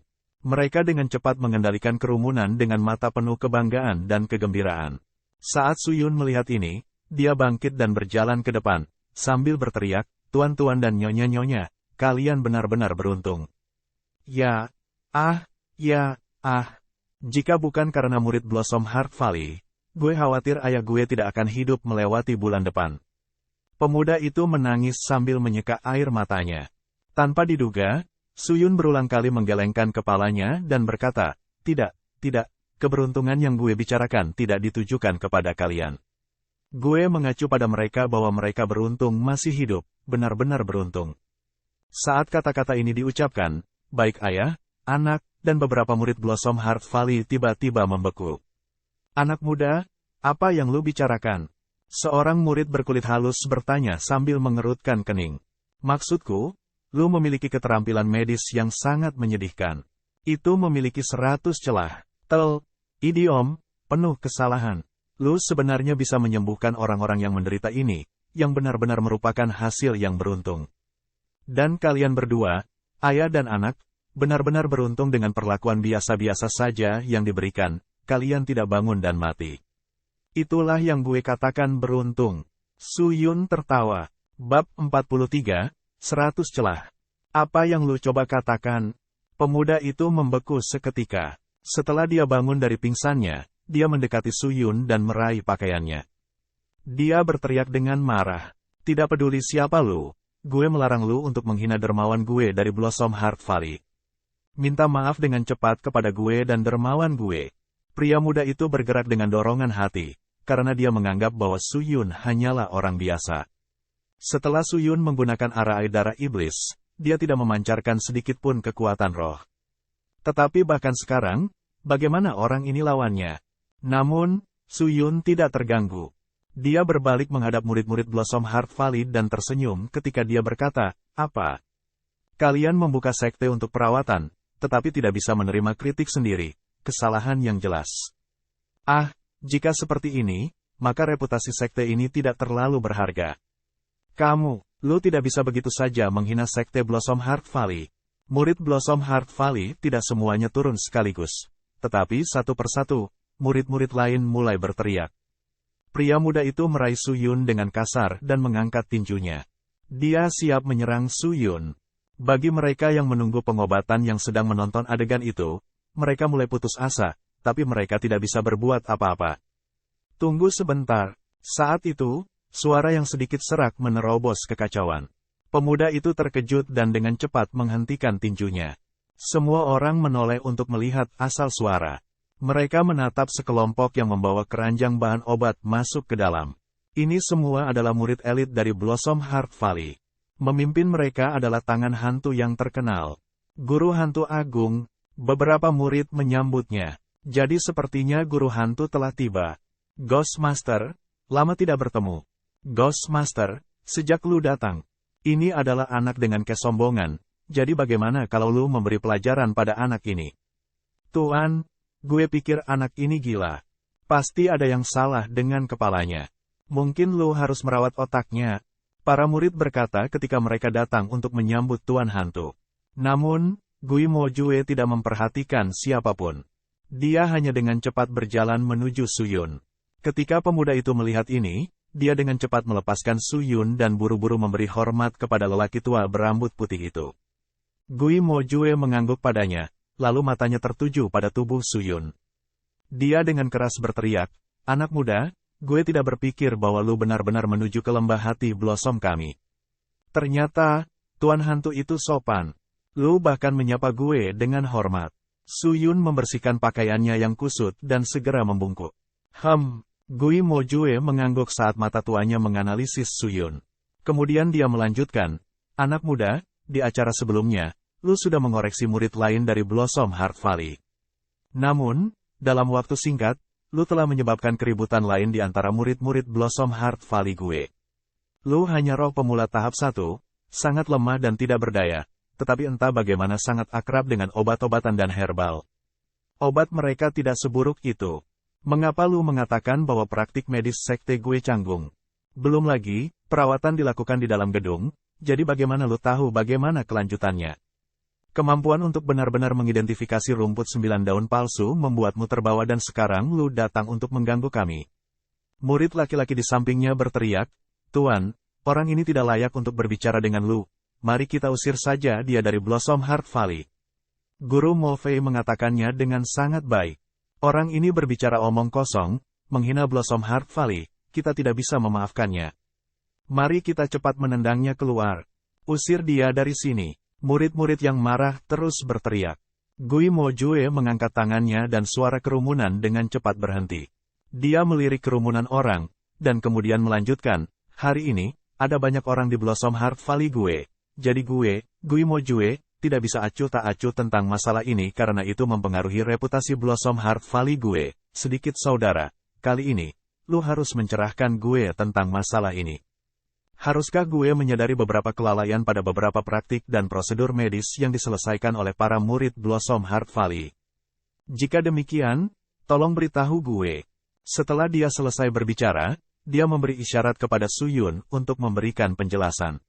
Mereka dengan cepat mengendalikan kerumunan dengan mata penuh kebanggaan dan kegembiraan. Saat Suyun melihat ini, dia bangkit dan berjalan ke depan, sambil berteriak, tuan-tuan dan nyonya-nyonya, kalian benar-benar beruntung. Jika bukan karena murid Blossom Heart Valley, gue khawatir ayah gue tidak akan hidup melewati bulan depan. Pemuda itu menangis sambil menyeka air matanya. Tanpa diduga, Suyun berulang kali menggelengkan kepalanya dan berkata, tidak, keberuntungan yang gue bicarakan tidak ditujukan kepada kalian. Gue mengacu pada mereka bahwa mereka beruntung masih hidup, benar-benar beruntung. Saat kata-kata ini diucapkan, baik ayah, anak, dan beberapa murid Blossom Heart Valley tiba-tiba membeku. Anak muda, apa yang lu bicarakan? Seorang murid berkulit halus bertanya sambil mengerutkan kening. Maksudku, lu memiliki keterampilan medis yang sangat menyedihkan. Itu memiliki 100 celah. Idiom, penuh kesalahan. Lu sebenarnya bisa menyembuhkan orang-orang yang menderita ini, yang benar-benar merupakan hasil yang beruntung. Dan kalian berdua, ayah dan anak, benar-benar beruntung dengan perlakuan biasa-biasa saja yang diberikan, kalian tidak bangun dan mati. Itulah yang gue katakan beruntung. Suyun tertawa. Bab 43, 100 celah. Apa yang lu coba katakan? Pemuda itu membeku seketika. Setelah dia bangun dari pingsannya, dia mendekati Suyun dan meraih pakaiannya. Dia berteriak dengan marah. Tidak peduli siapa lu, gue melarang lu untuk menghina dermawan gue dari Blossom Heart Valley. Minta maaf dengan cepat kepada gue dan dermawan gue. Pria muda itu bergerak dengan dorongan hati, karena dia menganggap bahwa Suyun hanyalah orang biasa. Setelah Suyun menggunakan arah air darah iblis, dia tidak memancarkan sedikit pun kekuatan roh. Tetapi bahkan sekarang, bagaimana orang ini lawannya? Namun, Suyun tidak terganggu. Dia berbalik menghadap murid-murid Blossom Heart Valley dan tersenyum ketika dia berkata, "Apa? Kalian membuka sekte untuk perawatan, tetapi tidak bisa menerima kritik sendiri, kesalahan yang jelas. Ah, jika seperti ini, maka reputasi sekte ini tidak terlalu berharga. Lu tidak bisa begitu saja menghina sekte Blossom Heart Valley." Murid Blossom Heart Valley tidak semuanya turun sekaligus, tetapi satu persatu, murid-murid lain mulai berteriak. Pria muda itu meraih Su Yun dengan kasar dan mengangkat tinjunya. Dia siap menyerang Su Yun. Bagi mereka yang menunggu pengobatan yang sedang menonton adegan itu, mereka mulai putus asa, tapi mereka tidak bisa berbuat apa-apa. Tunggu sebentar. Saat itu, suara yang sedikit serak menerobos kekacauan. Pemuda itu terkejut dan dengan cepat menghentikan tinjunya. Semua orang menoleh untuk melihat asal suara. Mereka menatap sekelompok yang membawa keranjang bahan obat masuk ke dalam. Ini semua adalah murid elit dari Blossom Heart Valley. Memimpin mereka adalah tangan hantu yang terkenal. Guru hantu agung. Beberapa murid menyambutnya. Jadi sepertinya guru hantu telah tiba. Ghostmaster, lama tidak bertemu. Ghostmaster, sejak lu datang. Ini adalah anak dengan kesombongan, jadi bagaimana kalau lu memberi pelajaran pada anak ini? Tuan, gue pikir anak ini gila. Pasti ada yang salah dengan kepalanya. Mungkin lu harus merawat otaknya. Para murid berkata ketika mereka datang untuk menyambut Tuan Hantu. Namun, Gui Mo Jue tidak memperhatikan siapapun. Dia hanya dengan cepat berjalan menuju Su Yun. Ketika pemuda itu melihat ini, dia dengan cepat melepaskan Su Yun dan buru-buru memberi hormat kepada lelaki tua berambut putih itu. Gui Mo Jue mengangguk padanya, lalu matanya tertuju pada tubuh Su Yun. Dia dengan keras berteriak, "Anak muda, gue tidak berpikir bahwa lu benar-benar menuju ke lembah hati Blossom kami. Ternyata, Tuan Hantu itu sopan. Lu bahkan menyapa gue dengan hormat." Su Yun membersihkan pakaiannya yang kusut dan segera membungkuk. Gui Mo Jue mengangguk saat mata tuanya menganalisis Su Yun. Kemudian dia melanjutkan, "Anak muda, di acara sebelumnya, lu sudah mengoreksi murid lain dari Blossom Heart Valley. Namun, dalam waktu singkat, lu telah menyebabkan keributan lain di antara murid-murid Blossom Heart Valley gue. Lu hanya roh pemula tahap 1, sangat lemah dan tidak berdaya, tetapi entah bagaimana sangat akrab dengan obat-obatan dan herbal. Obat mereka tidak seburuk itu. Mengapa lu mengatakan bahwa praktik medis sekte gue canggung? Belum lagi, perawatan dilakukan di dalam gedung, jadi bagaimana lu tahu bagaimana kelanjutannya? Kemampuan untuk benar-benar mengidentifikasi rumput 9 daun palsu membuatmu terbawa dan sekarang lu datang untuk mengganggu kami." Murid laki-laki di sampingnya berteriak, "Tuan, orang ini tidak layak untuk berbicara dengan lu. Mari kita usir saja dia dari Blossom Heart Valley." Guru Mo Fei mengatakannya dengan sangat baik. "Orang ini berbicara omong kosong, menghina Blossom Heart Valley, kita tidak bisa memaafkannya. Mari kita cepat menendangnya keluar. Usir dia dari sini." Murid-murid yang marah terus berteriak. Gui Mo Jue mengangkat tangannya dan suara kerumunan dengan cepat berhenti. Dia melirik kerumunan orang, dan kemudian melanjutkan, "Hari ini, ada banyak orang di Blossom Heart Valley gue. Jadi Gui Mo Jue, tidak bisa acuh tak acuh tentang masalah ini karena itu mempengaruhi reputasi Blossom Heart Valley gue. Sedikit saudara, kali ini, lu harus mencerahkan gue tentang masalah ini. Haruskah gue menyadari beberapa kelalaian pada beberapa praktik dan prosedur medis yang diselesaikan oleh para murid Blossom Heart Valley? Jika demikian, tolong beritahu gue." Setelah dia selesai berbicara, dia memberi isyarat kepada Su Yun untuk memberikan penjelasan.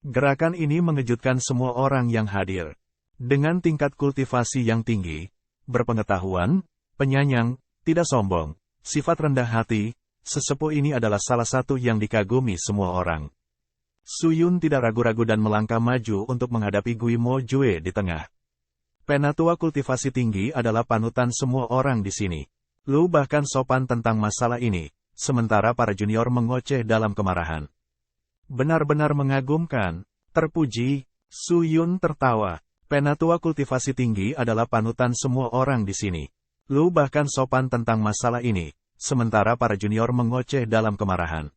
Gerakan ini mengejutkan semua orang yang hadir. Dengan tingkat kultivasi yang tinggi, berpengetahuan, penyayang, tidak sombong, sifat rendah hati, sesepuh ini adalah salah satu yang dikagumi semua orang. Su Yun tidak ragu-ragu dan melangkah maju untuk menghadapi Gui Mo Jue di tengah. Penatua kultivasi tinggi adalah panutan semua orang di sini. Lu bahkan sopan tentang masalah ini, sementara para junior mengoceh dalam kemarahan. Benar-benar mengagumkan. Terpuji. Su Yun tertawa. Penatua kultivasi tinggi adalah panutan semua orang di sini. Lu bahkan sopan tentang masalah ini, sementara para junior mengoceh dalam kemarahan.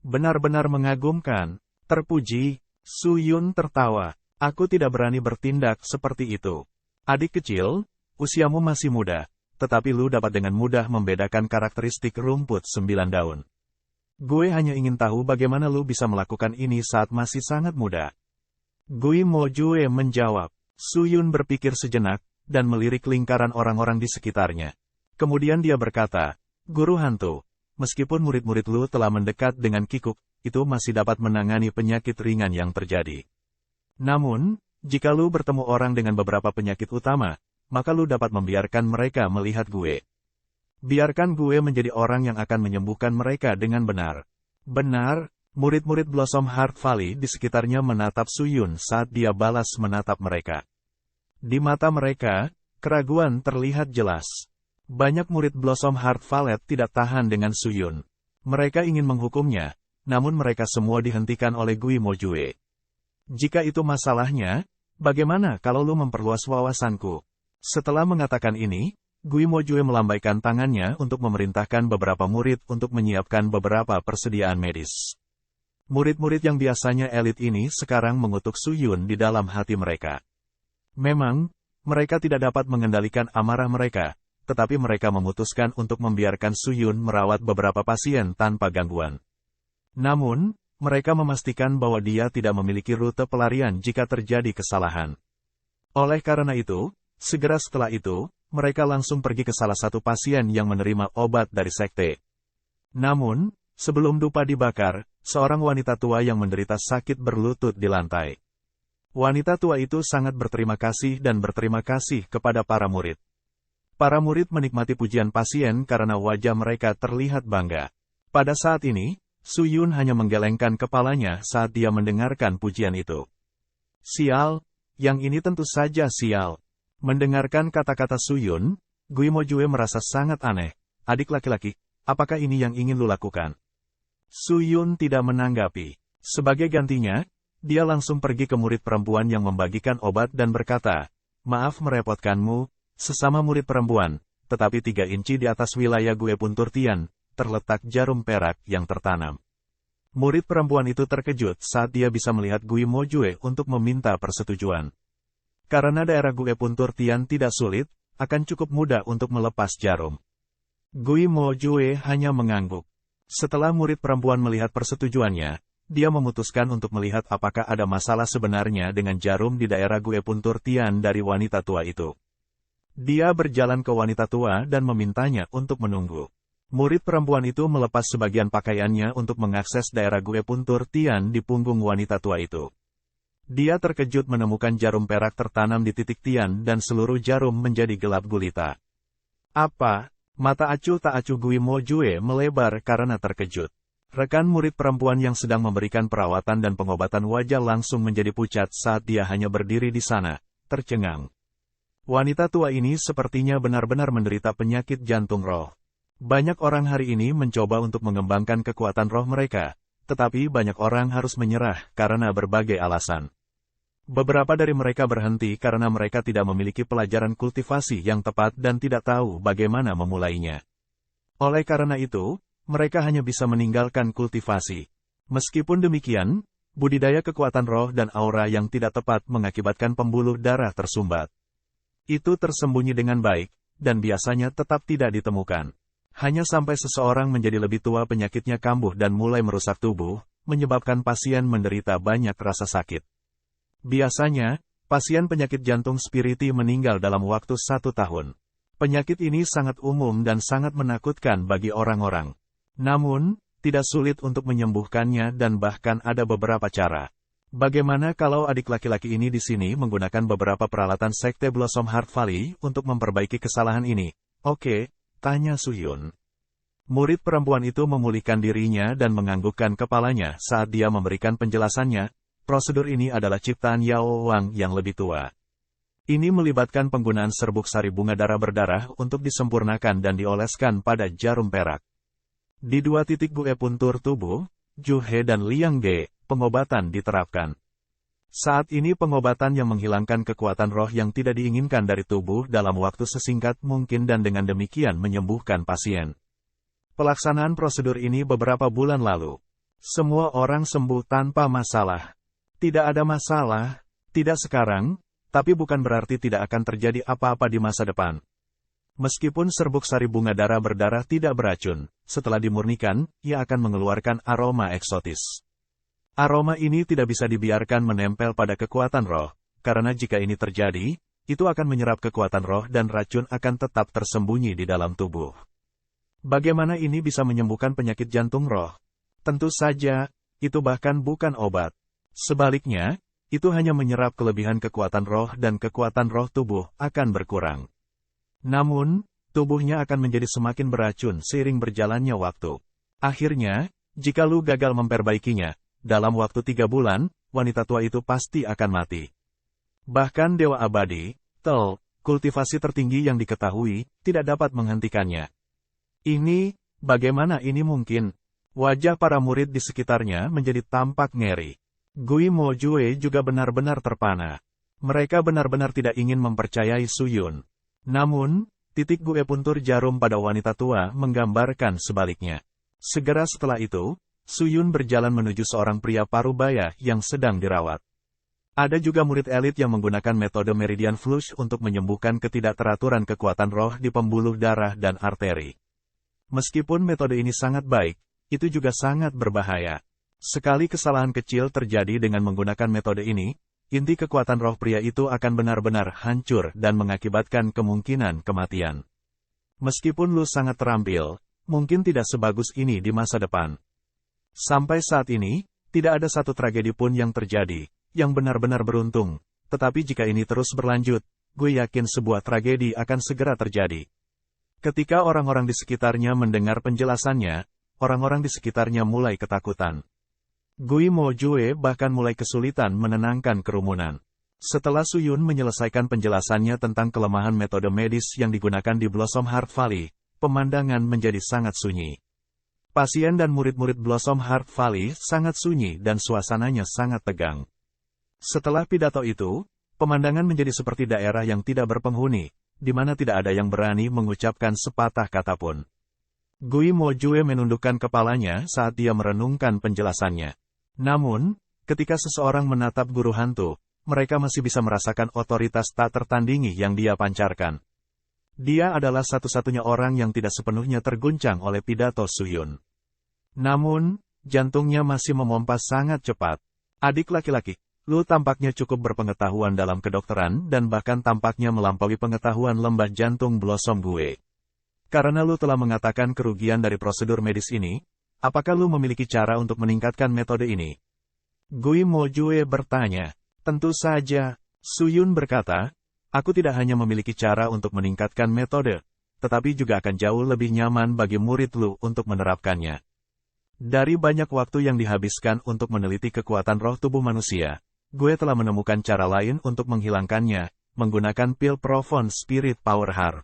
Benar-benar mengagumkan. Terpuji. Su Yun tertawa. Aku tidak berani bertindak seperti itu. Adik kecil, usiamu masih muda, tetapi lu dapat dengan mudah membedakan karakteristik rumput 9 daun. Gue hanya ingin tahu bagaimana lu bisa melakukan ini saat masih sangat muda. Gui Mo Jue menjawab. Su Yun berpikir sejenak, dan melirik lingkaran orang-orang di sekitarnya. Kemudian dia berkata, Guru hantu, meskipun murid-murid lu telah mendekat dengan kikuk, itu masih dapat menangani penyakit ringan yang terjadi. Namun, jika lu bertemu orang dengan beberapa penyakit utama, maka lu dapat membiarkan mereka melihat gue. Biarkan gue menjadi orang yang akan menyembuhkan mereka dengan benar. Benar, murid-murid Blossom Heart Valley di sekitarnya menatap Su Yun saat dia balas menatap mereka. Di mata mereka, keraguan terlihat jelas. Banyak murid Blossom Heart Valley tidak tahan dengan Su Yun. Mereka ingin menghukumnya, namun mereka semua dihentikan oleh Gui Mo Jue. Jika itu masalahnya, bagaimana kalau lu memperluas wawasanku? Setelah mengatakan ini, Gui Mo Jue melambaikan tangannya untuk memerintahkan beberapa murid untuk menyiapkan beberapa persediaan medis. Murid-murid yang biasanya elit ini sekarang mengutuk Su Yun di dalam hati mereka. Memang, mereka tidak dapat mengendalikan amarah mereka, tetapi mereka memutuskan untuk membiarkan Su Yun merawat beberapa pasien tanpa gangguan. Namun, mereka memastikan bahwa dia tidak memiliki rute pelarian jika terjadi kesalahan. Oleh karena itu, segera setelah itu, mereka langsung pergi ke salah satu pasien yang menerima obat dari sekte. Namun, sebelum dupa dibakar, seorang wanita tua yang menderita sakit berlutut di lantai. Wanita tua itu sangat berterima kasih dan berterima kasih kepada para murid. Para murid menikmati pujian pasien karena wajah mereka terlihat bangga. Pada saat ini, Su Yun hanya menggelengkan kepalanya saat dia mendengarkan pujian itu. Sial, yang ini tentu saja sial. Mendengarkan kata-kata Su Yun, Gui Mo Jue merasa sangat aneh. Adik laki-laki, apakah ini yang ingin lu lakukan? Su Yun tidak menanggapi. Sebagai gantinya, dia langsung pergi ke murid perempuan yang membagikan obat dan berkata, maaf merepotkanmu, sesama murid perempuan, tetapi 3 inci di atas wilayah Gue Puntur Tian, terletak jarum perak yang tertanam. Murid perempuan itu terkejut saat dia bisa melihat Gui Mo Jue untuk meminta persetujuan. Karena daerah Gue Puntur Tian tidak sulit, akan cukup mudah untuk melepas jarum. Gui Mo Jue hanya mengangguk. Setelah murid perempuan melihat persetujuannya, dia memutuskan untuk melihat apakah ada masalah sebenarnya dengan jarum di daerah Gue Puntur Tian dari wanita tua itu. Dia berjalan ke wanita tua dan memintanya untuk menunggu. Murid perempuan itu melepas sebagian pakaiannya untuk mengakses daerah Gue Puntur Tian di punggung wanita tua itu. Dia terkejut menemukan jarum perak tertanam di titik Tian dan seluruh jarum menjadi gelap gulita. Apa? Mata acuh tak acuh Gui Mo Jue melebar karena terkejut. Rekan murid perempuan yang sedang memberikan perawatan dan pengobatan wajah langsung menjadi pucat saat dia hanya berdiri di sana, tercengang. Wanita tua ini sepertinya benar-benar menderita penyakit jantung roh. Banyak orang hari ini mencoba untuk mengembangkan kekuatan roh mereka, tetapi banyak orang harus menyerah karena berbagai alasan. Beberapa dari mereka berhenti karena mereka tidak memiliki pelajaran kultivasi yang tepat dan tidak tahu bagaimana memulainya. Oleh karena itu, mereka hanya bisa meninggalkan kultivasi. Meskipun demikian, budidaya kekuatan roh dan aura yang tidak tepat mengakibatkan pembuluh darah tersumbat. Itu tersembunyi dengan baik, dan biasanya tetap tidak ditemukan. Hanya sampai seseorang menjadi lebih tua penyakitnya kambuh dan mulai merusak tubuh, menyebabkan pasien menderita banyak rasa sakit. Biasanya, pasien penyakit jantung spiriti meninggal dalam waktu 1 tahun. Penyakit ini sangat umum dan sangat menakutkan bagi orang-orang. Namun, tidak sulit untuk menyembuhkannya dan bahkan ada beberapa cara. Bagaimana kalau adik laki-laki ini di sini menggunakan beberapa peralatan sekte Blossom Heart Valley untuk memperbaiki kesalahan ini? Oke, tanya Su Yun. Murid perempuan itu memulihkan dirinya dan menganggukkan kepalanya saat dia memberikan penjelasannya. Prosedur ini adalah ciptaan Yao Wang yang lebih tua. Ini melibatkan penggunaan serbuk sari bunga darah berdarah untuk disempurnakan dan dioleskan pada jarum perak. Di 2 titik Gue Puntur tubuh, Ju He dan Liang Ge, pengobatan diterapkan. Saat ini pengobatan yang menghilangkan kekuatan roh yang tidak diinginkan dari tubuh dalam waktu sesingkat mungkin dan dengan demikian menyembuhkan pasien. Pelaksanaan prosedur ini beberapa bulan lalu. Semua orang sembuh tanpa masalah. Tidak ada masalah, tidak sekarang, tapi bukan berarti tidak akan terjadi apa-apa di masa depan. Meskipun serbuk sari bunga dara berdarah tidak beracun, setelah dimurnikan, ia akan mengeluarkan aroma eksotis. Aroma ini tidak bisa dibiarkan menempel pada kekuatan roh, karena jika ini terjadi, itu akan menyerap kekuatan roh dan racun akan tetap tersembunyi di dalam tubuh. Bagaimana ini bisa menyembuhkan penyakit jantung roh? Tentu saja, itu bahkan bukan obat. Sebaliknya, itu hanya menyerap kelebihan kekuatan roh dan kekuatan roh tubuh akan berkurang. Namun, tubuhnya akan menjadi semakin beracun seiring berjalannya waktu. Akhirnya, jika lu gagal memperbaikinya, dalam waktu 3 bulan, wanita tua itu pasti akan mati. Bahkan Dewa Abadi, kultivasi tertinggi yang diketahui, tidak dapat menghentikannya. Bagaimana ini mungkin? Wajah para murid di sekitarnya menjadi tampak ngeri. Gui Mo Jue juga benar-benar terpana. Mereka benar-benar tidak ingin mempercayai Su Yun. Namun, titik Gue puntur jarum pada wanita tua menggambarkan sebaliknya. Segera setelah itu, Su Yun berjalan menuju seorang pria parubaya yang sedang dirawat. Ada juga murid elit yang menggunakan metode Meridian Flush untuk menyembuhkan ketidakteraturan kekuatan roh di pembuluh darah dan arteri. Meskipun metode ini sangat baik, itu juga sangat berbahaya. Sekali kesalahan kecil terjadi dengan menggunakan metode ini, inti kekuatan roh pria itu akan benar-benar hancur dan mengakibatkan kemungkinan kematian. Meskipun lu sangat terampil, mungkin tidak sebagus ini di masa depan. Sampai saat ini, tidak ada satu tragedi pun yang terjadi, yang benar-benar beruntung. Tetapi jika ini terus berlanjut, gue yakin sebuah tragedi akan segera terjadi. Ketika orang-orang di sekitarnya mendengar penjelasannya, orang-orang di sekitarnya mulai ketakutan. Gui Mo Jue bahkan mulai kesulitan menenangkan kerumunan. Setelah Su Yun menyelesaikan penjelasannya tentang kelemahan metode medis yang digunakan di Blossom Heart Valley, pemandangan menjadi sangat sunyi. Pasien dan murid-murid Blossom Heart Valley sangat sunyi dan suasananya sangat tegang. Setelah pidato itu, pemandangan menjadi seperti daerah yang tidak berpenghuni, di mana tidak ada yang berani mengucapkan sepatah kata pun. Gui Mo Jue menundukkan kepalanya saat dia merenungkan penjelasannya. Namun, ketika seseorang menatap guru hantu, mereka masih bisa merasakan otoritas tak tertandingi yang dia pancarkan. Dia adalah satu-satunya orang yang tidak sepenuhnya terguncang oleh pidato Su Yun. Namun, jantungnya masih memompa sangat cepat. Adik laki-laki, lu tampaknya cukup berpengetahuan dalam kedokteran dan bahkan tampaknya melampaui pengetahuan lembah jantung Blossom Gue. Karena lu telah mengatakan kerugian dari prosedur medis ini, apakah lu memiliki cara untuk meningkatkan metode ini? Gui Mo Jue bertanya. Tentu saja, Su Yun berkata, aku tidak hanya memiliki cara untuk meningkatkan metode, tetapi juga akan jauh lebih nyaman bagi murid lu untuk menerapkannya. Dari banyak waktu yang dihabiskan untuk meneliti kekuatan roh tubuh manusia, gue telah menemukan cara lain untuk menghilangkannya, menggunakan pil Profound Spirit Power Heart.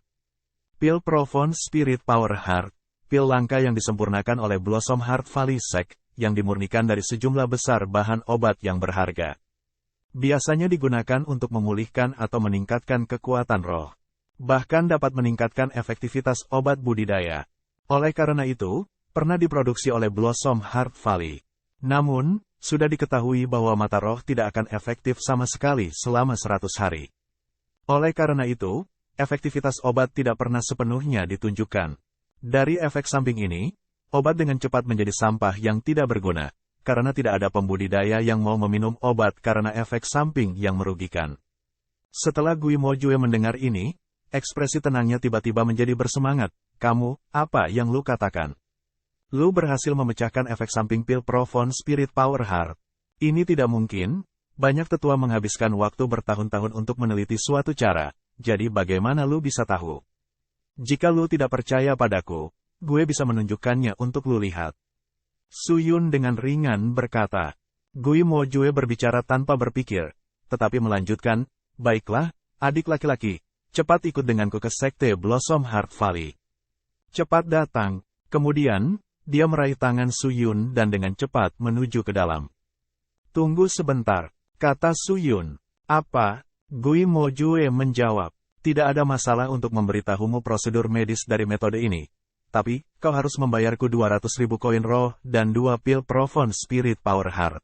Pil Profound Spirit Power Heart, pil langka yang disempurnakan oleh Blossom Heart Valley Sect, yang dimurnikan dari sejumlah besar bahan obat yang berharga. Biasanya digunakan untuk memulihkan atau meningkatkan kekuatan roh. Bahkan dapat meningkatkan efektivitas obat budidaya. Oleh karena itu, pernah diproduksi oleh Blossom Heart Valley. Namun, sudah diketahui bahwa mata roh tidak akan efektif sama sekali selama 100 hari. Oleh karena itu, efektivitas obat tidak pernah sepenuhnya ditunjukkan. Dari efek samping ini, obat dengan cepat menjadi sampah yang tidak berguna, karena tidak ada pembudidaya yang mau meminum obat karena efek samping yang merugikan. Setelah Gui Mo Jue mendengar ini, ekspresi tenangnya tiba-tiba menjadi bersemangat. Kamu, apa yang lu katakan? Lu berhasil memecahkan efek samping pil Profound Spirit Power Heart. Ini tidak mungkin. Banyak tetua menghabiskan waktu bertahun-tahun untuk meneliti suatu cara, jadi bagaimana lu bisa tahu? Jika lu tidak percaya padaku, gue bisa menunjukkannya untuk lu lihat. Su Yun dengan ringan berkata. Gui Mo Jue berbicara tanpa berpikir, tetapi melanjutkan, baiklah, adik laki-laki, cepat ikut denganku ke sekte Blossom Heart Valley. Cepat datang. Kemudian, dia meraih tangan Su Yun dan dengan cepat menuju ke dalam. Tunggu sebentar, kata Su Yun. Apa? Gui Mo Jue menjawab. Tidak ada masalah untuk memberitahumu prosedur medis dari metode ini. Tapi, kau harus membayarku 200.000 koin roh dan 2 pil Profound Spirit Power Heart.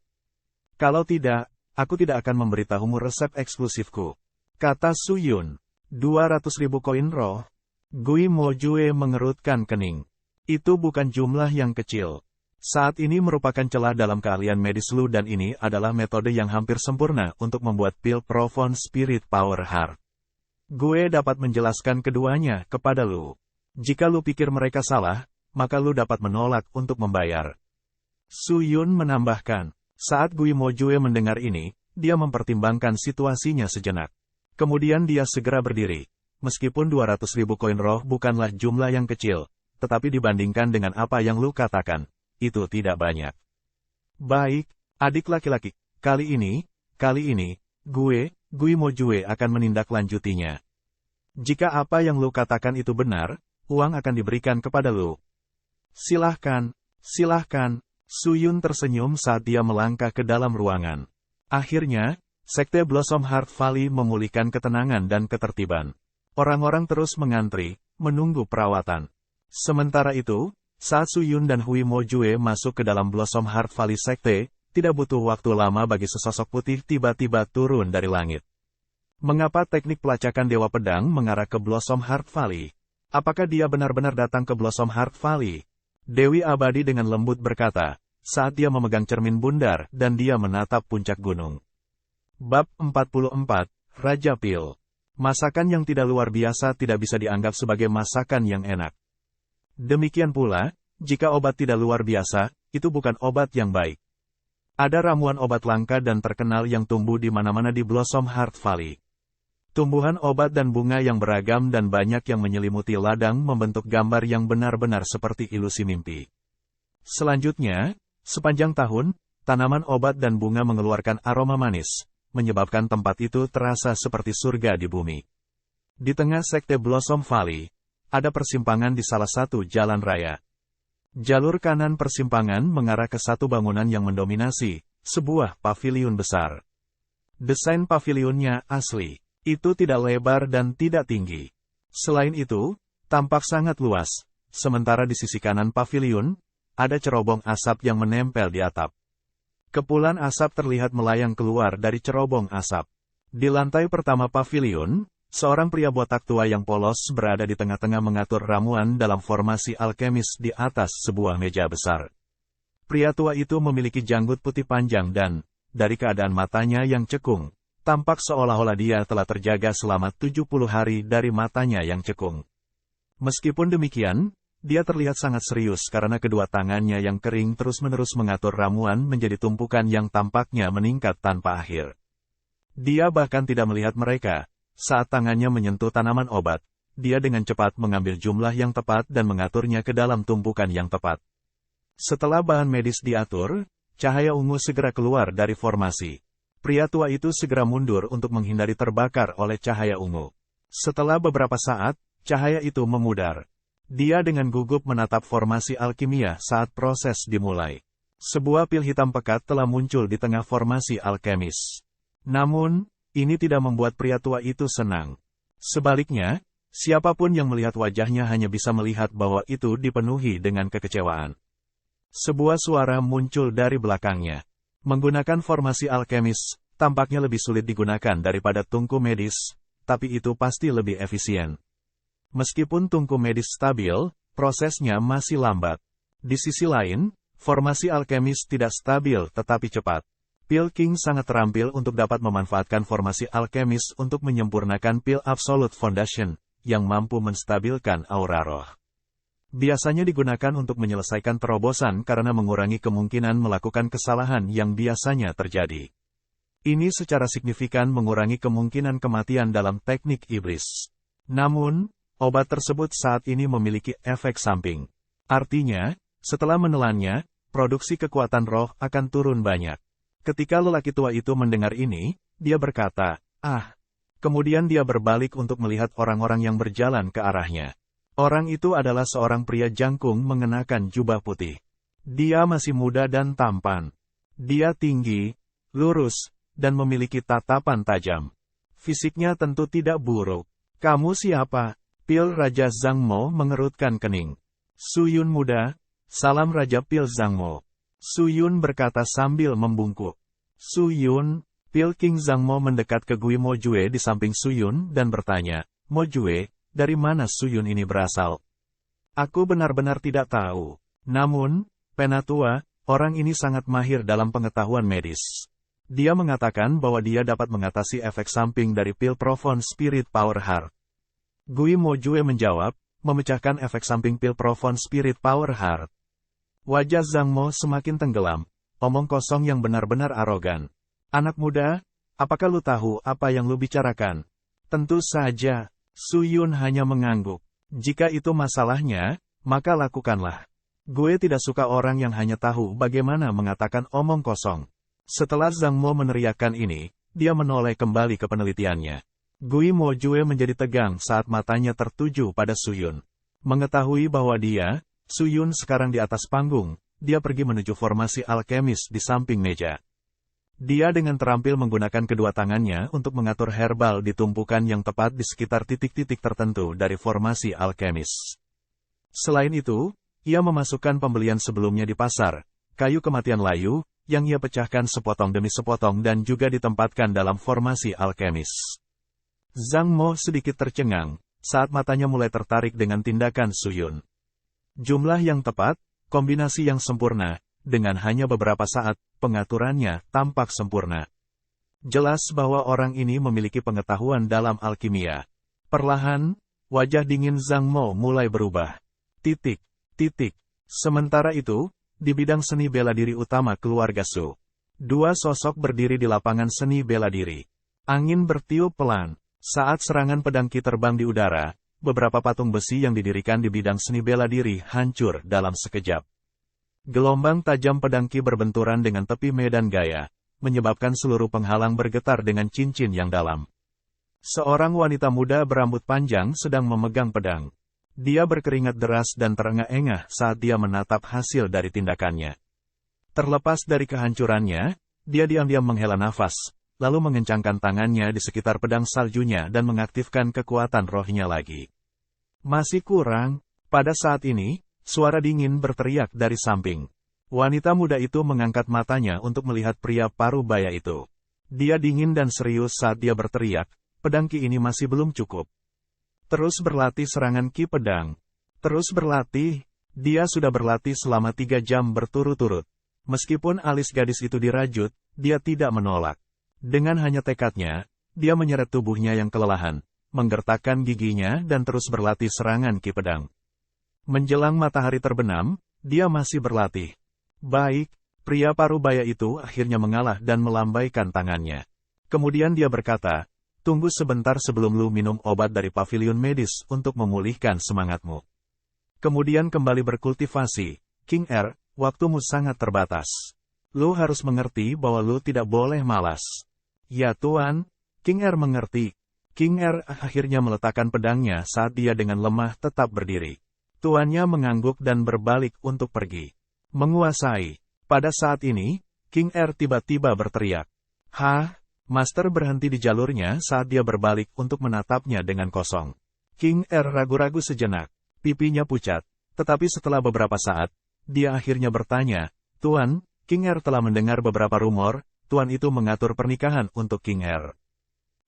Kalau tidak, aku tidak akan memberitahumu resep eksklusifku. Kata Su Yun. 200.000 koin roh. Gui Mojue mengerutkan kening. Itu bukan jumlah yang kecil. Saat ini merupakan celah dalam keahlian medis Lu dan ini adalah metode yang hampir sempurna untuk membuat pil Profound Spirit Power Heart. Gue dapat menjelaskan keduanya kepada Lu. Jika Lu pikir mereka salah, maka Lu dapat menolak untuk membayar. Su Yun menambahkan. Saat Gui Mojue mendengar ini, dia mempertimbangkan situasinya sejenak. Kemudian dia segera berdiri. Meskipun 200.000 koin roh bukanlah jumlah yang kecil, tetapi dibandingkan dengan apa yang Lu katakan, itu tidak banyak. Baik, adik laki-laki, kali ini, Gui Mojue akan menindaklanjutinya. Jika apa yang Lu katakan itu benar, uang akan diberikan kepada Lu. Silahkan. Su Yun tersenyum saat dia melangkah ke dalam ruangan. Akhirnya, Sekte Blossom Heart Valley memulihkan ketenangan dan ketertiban. Orang-orang terus mengantri, menunggu perawatan. Sementara itu, saat Su Yun dan Hui Mojue masuk ke dalam Blossom Heart Valley Sekte, tidak butuh waktu lama bagi sesosok putih tiba-tiba turun dari langit. Mengapa teknik pelacakan Dewa Pedang mengarah ke Blossom Heart Valley? Apakah dia benar-benar datang ke Blossom Heart Valley? Dewi Abadi dengan lembut berkata, saat dia memegang cermin bundar dan dia menatap puncak gunung. Bab 44, Raja Pil. Masakan yang tidak luar biasa tidak bisa dianggap sebagai masakan yang enak. Demikian pula, jika obat tidak luar biasa, itu bukan obat yang baik. Ada ramuan obat langka dan terkenal yang tumbuh di mana-mana di Blossom Heart Valley. Tumbuhan obat dan bunga yang beragam dan banyak yang menyelimuti ladang membentuk gambar yang benar-benar seperti ilusi mimpi. Selanjutnya, sepanjang tahun, tanaman obat dan bunga mengeluarkan aroma manis, menyebabkan tempat itu terasa seperti surga di bumi. Di tengah Sekte Blossom Valley, ada persimpangan di salah satu jalan raya. Jalur kanan persimpangan mengarah ke satu bangunan yang mendominasi, sebuah paviliun besar. Desain pavilionnya asli, itu tidak lebar dan tidak tinggi. Selain itu, tampak sangat luas, sementara di sisi kanan paviliun, ada cerobong asap yang menempel di atap. Kepulan asap terlihat melayang keluar dari cerobong asap. Di lantai pertama paviliun, seorang pria botak tua yang polos berada di tengah-tengah mengatur ramuan dalam formasi alkemis di atas sebuah meja besar. Pria tua itu memiliki janggut putih panjang dan, dari keadaan matanya yang cekung, tampak seolah-olah dia telah terjaga selama 70 hari dari matanya yang cekung. Meskipun demikian, dia terlihat sangat serius karena kedua tangannya yang kering terus-menerus mengatur ramuan menjadi tumpukan yang tampaknya meningkat tanpa akhir. Dia bahkan tidak melihat mereka. Saat tangannya menyentuh tanaman obat, dia dengan cepat mengambil jumlah yang tepat dan mengaturnya ke dalam tumpukan yang tepat. Setelah bahan medis diatur, cahaya ungu segera keluar dari formasi. Pria tua itu segera mundur untuk menghindari terbakar oleh cahaya ungu. Setelah beberapa saat, cahaya itu memudar. Dia dengan gugup menatap formasi alkimia saat proses dimulai. Sebuah pil hitam pekat telah muncul di tengah formasi alkemis. Namun, ini tidak membuat pria tua itu senang. Sebaliknya, siapapun yang melihat wajahnya hanya bisa melihat bahwa itu dipenuhi dengan kekecewaan. Sebuah suara muncul dari belakangnya. Menggunakan formasi alkemis, tampaknya lebih sulit digunakan daripada tungku medis, tapi itu pasti lebih efisien. Meskipun tungku medis stabil, prosesnya masih lambat. Di sisi lain, formasi alkemis tidak stabil tetapi cepat. Pil King sangat terampil untuk dapat memanfaatkan formasi alkemis untuk menyempurnakan pil Absolute Foundation, yang mampu menstabilkan aura roh. Biasanya digunakan untuk menyelesaikan terobosan karena mengurangi kemungkinan melakukan kesalahan yang biasanya terjadi. Ini secara signifikan mengurangi kemungkinan kematian dalam teknik iblis. Namun, obat tersebut saat ini memiliki efek samping. Artinya, setelah menelannya, produksi kekuatan roh akan turun banyak. Ketika lelaki tua itu mendengar ini, dia berkata, "Ah." Kemudian dia berbalik untuk melihat orang-orang yang berjalan ke arahnya. Orang itu adalah seorang pria jangkung mengenakan jubah putih. Dia masih muda dan tampan. Dia tinggi, lurus, dan memiliki tatapan tajam. Fisiknya tentu tidak buruk. "Kamu siapa?" Pil Raja Zhangmo mengerutkan kening. "Su Yun muda, salam Raja Pil Zhangmo." Su Yun berkata sambil membungkuk. "Su Yun." Pil King Zhangmo mendekat ke Gui Mojue di samping Su Yun dan bertanya, "Mojue, dari mana Suyun ini berasal? Aku benar-benar tidak tahu. Namun, Penatua, orang ini sangat mahir dalam pengetahuan medis. Dia mengatakan bahwa dia dapat mengatasi efek samping dari pil Profound Spirit Power Heart. Gui Mojue menjawab, memecahkan efek samping pil Profound Spirit Power Heart. Wajah Zhang Mo semakin tenggelam, omong kosong yang benar-benar arogan. Anak muda, apakah lu tahu apa yang lu bicarakan? Tentu saja, Suyun hanya mengangguk. Jika itu masalahnya, maka lakukanlah. Gue tidak suka orang yang hanya tahu bagaimana mengatakan omong kosong. Setelah Zhang Mo meneriakkan ini, dia menoleh kembali ke penelitiannya. Gui Mojue menjadi tegang saat matanya tertuju pada Suyun. Mengetahui bahwa Suyun sekarang di atas panggung, dia pergi menuju formasi alkemis di samping meja. Dia dengan terampil menggunakan kedua tangannya untuk mengatur herbal di tumpukan yang tepat di sekitar titik-titik tertentu dari formasi alkemis. Selain itu, ia memasukkan pembelian sebelumnya di pasar, kayu kematian layu, yang ia pecahkan sepotong demi sepotong dan juga ditempatkan dalam formasi alkemis. Zhang Mo sedikit tercengang, saat matanya mulai tertarik dengan tindakan Suyun. Jumlah yang tepat, kombinasi yang sempurna, dengan hanya beberapa saat, pengaturannya tampak sempurna. Jelas bahwa orang ini memiliki pengetahuan dalam alkimia. Perlahan, wajah dingin Zhang Mo mulai berubah. Titik. Sementara itu, di bidang seni bela diri utama keluarga Su, dua sosok berdiri di lapangan seni bela diri. Angin bertiup pelan. Saat serangan pedang Qi terbang di udara, beberapa patung besi yang didirikan di bidang seni bela diri hancur dalam sekejap. Gelombang tajam pedang Qi berbenturan dengan tepi medan gaya, menyebabkan seluruh penghalang bergetar dengan cincin yang dalam. Seorang wanita muda berambut panjang sedang memegang pedang. Dia berkeringat deras dan terengah-engah saat dia menatap hasil dari tindakannya. Terlepas dari kehancurannya, dia diam-diam menghela nafas, lalu mengencangkan tangannya di sekitar pedang saljunya dan mengaktifkan kekuatan rohnya lagi. Masih kurang. Pada saat ini, suara dingin berteriak dari samping. Wanita muda itu mengangkat matanya untuk melihat pria parubaya itu. Dia dingin dan serius saat dia berteriak, pedang Qi ini masih belum cukup. Terus berlatih serangan Qi pedang. Terus berlatih. Dia sudah berlatih selama 3 jam berturut-turut. Meskipun alis gadis itu dirajut, dia tidak menolak. Dengan hanya tekadnya, dia menyeret tubuhnya yang kelelahan, menggertakkan giginya dan terus berlatih serangan Qi pedang. Menjelang matahari terbenam, dia masih berlatih. Baik, pria parubaya itu akhirnya mengalah dan melambaikan tangannya. Kemudian dia berkata, tunggu sebentar sebelum lu minum obat dari pavilion medis untuk memulihkan semangatmu. Kemudian kembali berkultivasi. King Er, waktumu sangat terbatas. Lu harus mengerti bahwa lu tidak boleh malas. Ya Tuan, King Er mengerti. King Er akhirnya meletakkan pedangnya saat dia dengan lemah tetap berdiri. Tuannya mengangguk dan berbalik untuk pergi. Menguasai. Pada saat ini, King Er tiba-tiba berteriak. Hah? Master berhenti di jalurnya saat dia berbalik untuk menatapnya dengan kosong. King Er ragu-ragu sejenak. Pipinya pucat. Tetapi setelah beberapa saat, dia akhirnya bertanya, Tuan, King Er telah mendengar beberapa rumor, Tuan itu mengatur pernikahan untuk King Er.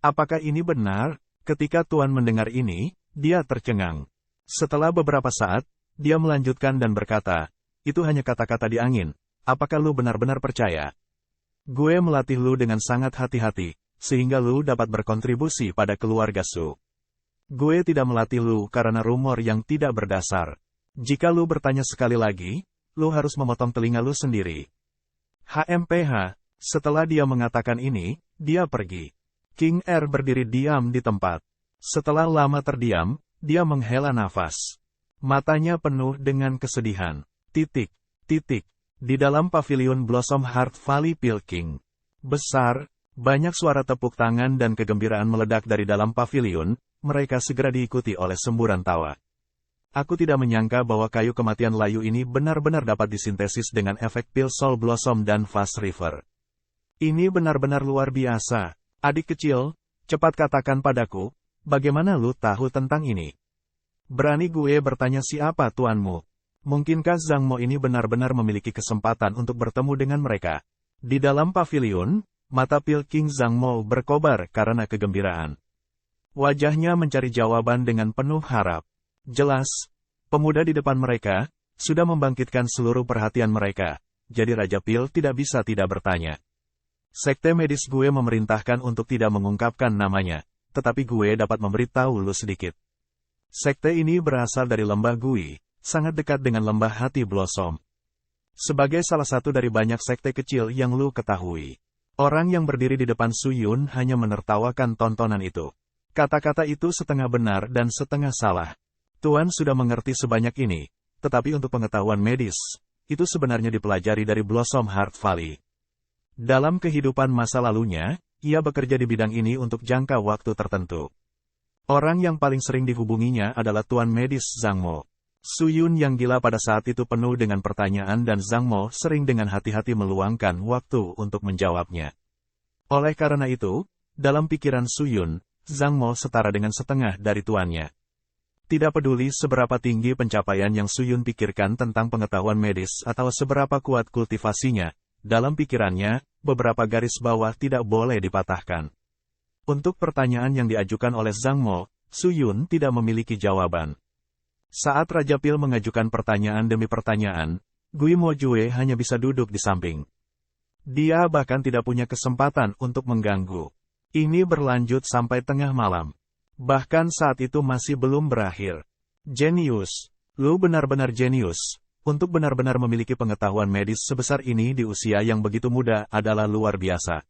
Apakah ini benar? Ketika Tuan mendengar ini, dia tercengang. Setelah beberapa saat, dia melanjutkan dan berkata, itu hanya kata-kata di angin, apakah lu benar-benar percaya? Gue melatih lu dengan sangat hati-hati, sehingga lu dapat berkontribusi pada keluarga Su. Gue tidak melatih lu karena rumor yang tidak berdasar. Jika lu bertanya sekali lagi, lu harus memotong telinga lu sendiri. HMPH, setelah dia mengatakan ini, dia pergi. King Er berdiri diam di tempat. Setelah lama terdiam, dia menghela nafas. Matanya penuh dengan kesedihan. Di dalam pavilion Blossom Heart Valley Pilking. Besar, banyak suara tepuk tangan dan kegembiraan meledak dari dalam pavilion, mereka segera diikuti oleh semburan tawa. Aku tidak menyangka bahwa kayu kematian layu ini benar-benar dapat disintesis dengan efek pil Soul Blossom dan Fast River. Ini benar-benar luar biasa. Adik kecil, cepat katakan padaku, bagaimana lu tahu tentang ini? Berani gue bertanya siapa tuanmu? Mungkinkah Zhang Mo ini benar-benar memiliki kesempatan untuk bertemu dengan mereka? Di dalam pavilion, mata Pil King Zhang Mo berkobar karena kegembiraan. Wajahnya mencari jawaban dengan penuh harap. Jelas, pemuda di depan mereka sudah membangkitkan seluruh perhatian mereka, jadi Raja Pil tidak bisa tidak bertanya. Sekte medis gue memerintahkan untuk tidak mengungkapkan namanya, tetapi gue dapat memberitahu lu sedikit. Sekte ini berasal dari lembah Gui, sangat dekat dengan lembah hati Blossom. Sebagai salah satu dari banyak sekte kecil yang lu ketahui, orang yang berdiri di depan Su Yun hanya menertawakan tontonan itu. Kata-kata itu setengah benar dan setengah salah. Tuan sudah mengerti sebanyak ini, tetapi untuk pengetahuan medis, itu sebenarnya dipelajari dari Blossom Heart Valley. Dalam kehidupan masa lalunya, ia bekerja di bidang ini untuk jangka waktu tertentu. Orang yang paling sering dihubunginya adalah Tuan Medis Zhang Mo. Su Yun yang gila pada saat itu penuh dengan pertanyaan dan Zhang Mo sering dengan hati-hati meluangkan waktu untuk menjawabnya. Oleh karena itu, dalam pikiran Su Yun, Zhang Mo setara dengan setengah dari tuannya. Tidak peduli seberapa tinggi pencapaian yang Su Yun pikirkan tentang pengetahuan medis atau seberapa kuat kultivasinya, dalam pikirannya, beberapa garis bawah tidak boleh dipatahkan. Untuk pertanyaan yang diajukan oleh Zhang Mo, Su Yun tidak memiliki jawaban. Saat Raja Pil mengajukan pertanyaan demi pertanyaan, Gui Mo Jue hanya bisa duduk di samping. Dia bahkan tidak punya kesempatan untuk mengganggu. Ini berlanjut sampai tengah malam. Bahkan saat itu masih belum berakhir. Jenius. Lu benar-benar jenius. Untuk benar-benar memiliki pengetahuan medis sebesar ini di usia yang begitu muda adalah luar biasa.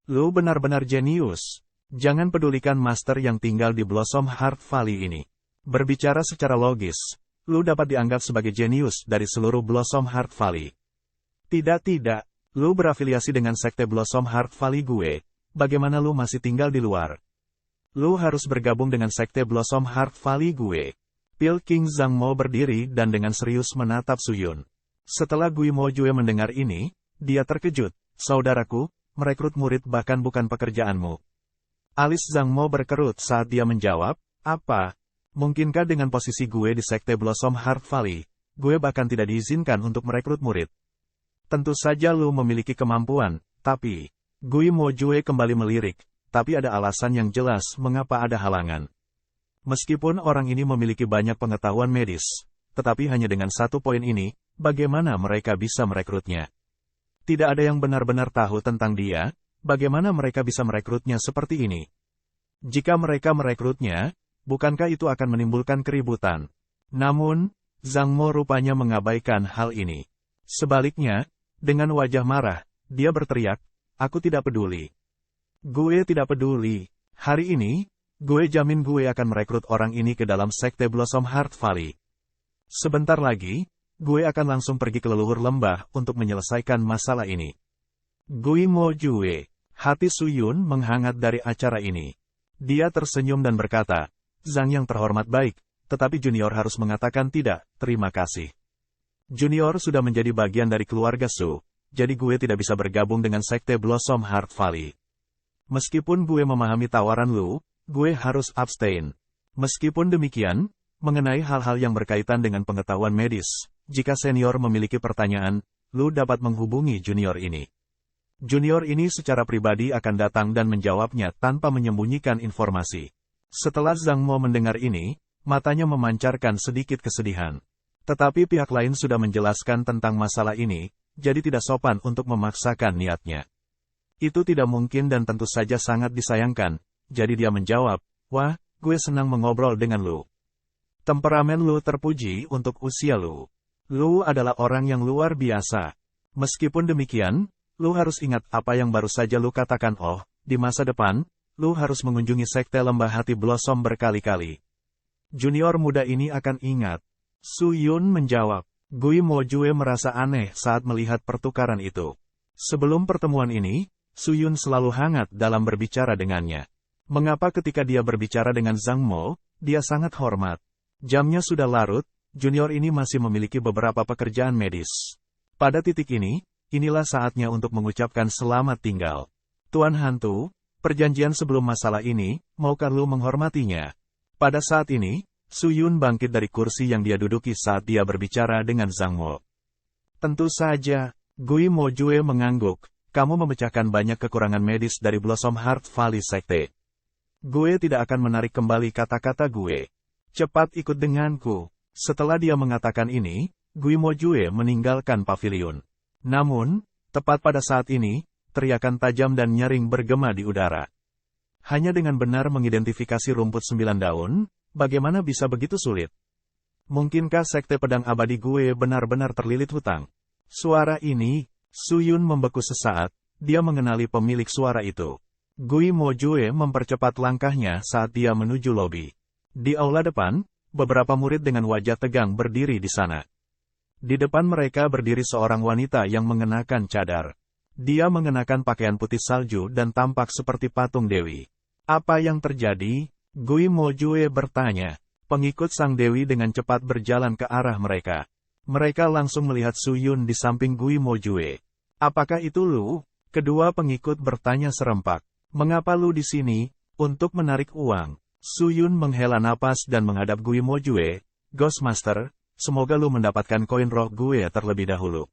Lu benar-benar jenius. Jangan pedulikan master yang tinggal di Blossom Heart Valley ini. Berbicara secara logis, lu dapat dianggap sebagai jenius dari seluruh Blossom Heart Valley. Tidak. Lu berafiliasi dengan sekte Blossom Heart Valley gue. Bagaimana lu masih tinggal di luar? Lu harus bergabung dengan sekte Blossom Heart Valley gue. Pil King Zhang Mo berdiri dan dengan serius menatap Su Yun. Setelah Gui Mo Jue mendengar ini, dia terkejut. Saudaraku, merekrut murid bahkan bukan pekerjaanmu. Alis Zhang Mo berkerut saat dia menjawab, apa? Mungkinkah dengan posisi gue di sekte Blossom Heart Valley, gue bahkan tidak diizinkan untuk merekrut murid? Tentu saja lu memiliki kemampuan, tapi... Gui Mo Jue kembali melirik, tapi ada alasan yang jelas mengapa ada halangan. Meskipun orang ini memiliki banyak pengetahuan medis, tetapi hanya dengan satu poin ini, bagaimana mereka bisa merekrutnya? Tidak ada yang benar-benar tahu tentang dia, bagaimana mereka bisa merekrutnya seperti ini? Jika mereka merekrutnya, bukankah itu akan menimbulkan keributan? Namun, Zhang Mo rupanya mengabaikan hal ini. Sebaliknya, dengan wajah marah, dia berteriak, aku tidak peduli. Gue tidak peduli. Hari ini, gue jamin gue akan merekrut orang ini ke dalam sekte Blossom Heart Valley. Sebentar lagi, gue akan langsung pergi ke leluhur lembah untuk menyelesaikan masalah ini. Gui Mo Jue. Hati Su Yun menghangat dari acara ini. Dia tersenyum dan berkata, Zhang yang terhormat baik, tetapi Junior harus mengatakan tidak, terima kasih. Junior sudah menjadi bagian dari keluarga Su. Jadi gue tidak bisa bergabung dengan sekte Blossom Heart Valley. Meskipun gue memahami tawaran lu, gue harus abstain. Meskipun demikian, mengenai hal-hal yang berkaitan dengan pengetahuan medis, jika senior memiliki pertanyaan, lu dapat menghubungi junior ini. Junior ini secara pribadi akan datang dan menjawabnya tanpa menyembunyikan informasi. Setelah Zhang Mo mendengar ini, matanya memancarkan sedikit kesedihan. Tetapi pihak lain sudah menjelaskan tentang masalah ini, jadi tidak sopan untuk memaksakan niatnya. Itu tidak mungkin dan tentu saja sangat disayangkan, jadi dia menjawab, wah, gue senang mengobrol dengan lu. Temperamen lu terpuji untuk usia lu. Lu adalah orang yang luar biasa. Meskipun demikian, lu harus ingat apa yang baru saja lu katakan di masa depan, lu harus mengunjungi sekte lembah hati Blossom berkali-kali. Junior muda ini akan ingat. Su Yun menjawab. Gui Mo Jue merasa aneh saat melihat pertukaran itu. Sebelum pertemuan ini, Su Yun selalu hangat dalam berbicara dengannya. Mengapa ketika dia berbicara dengan Zhang Mo, dia sangat hormat? Jamnya sudah larut, junior ini masih memiliki beberapa pekerjaan medis. Pada titik ini, inilah saatnya untuk mengucapkan selamat tinggal. Tuan Hantu, perjanjian sebelum masalah ini, maukah lu menghormatinya? Pada saat ini, Su Yun bangkit dari kursi yang dia duduki saat dia berbicara dengan Zhang Mo. Tentu saja, Gui Mo Jue mengangguk, kamu memecahkan banyak kekurangan medis dari Blossom Heart Valley Sekte. Gue tidak akan menarik kembali kata-kata gue. Cepat ikut denganku. Setelah dia mengatakan ini, Gui Mojue meninggalkan pavilion. Namun, tepat pada saat ini, teriakan tajam dan nyaring bergema di udara. Hanya dengan benar mengidentifikasi rumput 9 daun, bagaimana bisa begitu sulit? Mungkinkah Sekte Pedang Abadi gue benar-benar terlilit hutang? Suara ini, Suyun membeku sesaat, dia mengenali pemilik suara itu. Gui Mojue mempercepat langkahnya saat dia menuju lobi. Di aula depan, beberapa murid dengan wajah tegang berdiri di sana. Di depan mereka berdiri seorang wanita yang mengenakan cadar. Dia mengenakan pakaian putih salju dan tampak seperti patung dewi. Apa yang terjadi? Gui Mojue bertanya. Pengikut sang dewi dengan cepat berjalan ke arah mereka. Mereka langsung melihat Suyun di samping Gui Mojue. Apakah itu lu? Kedua pengikut bertanya serempak. Mengapa lu di sini? Untuk menarik uang. Suyun menghela napas dan menghadap Gui Mojue. Ghostmaster, semoga lu mendapatkan koin roh gue terlebih dahulu.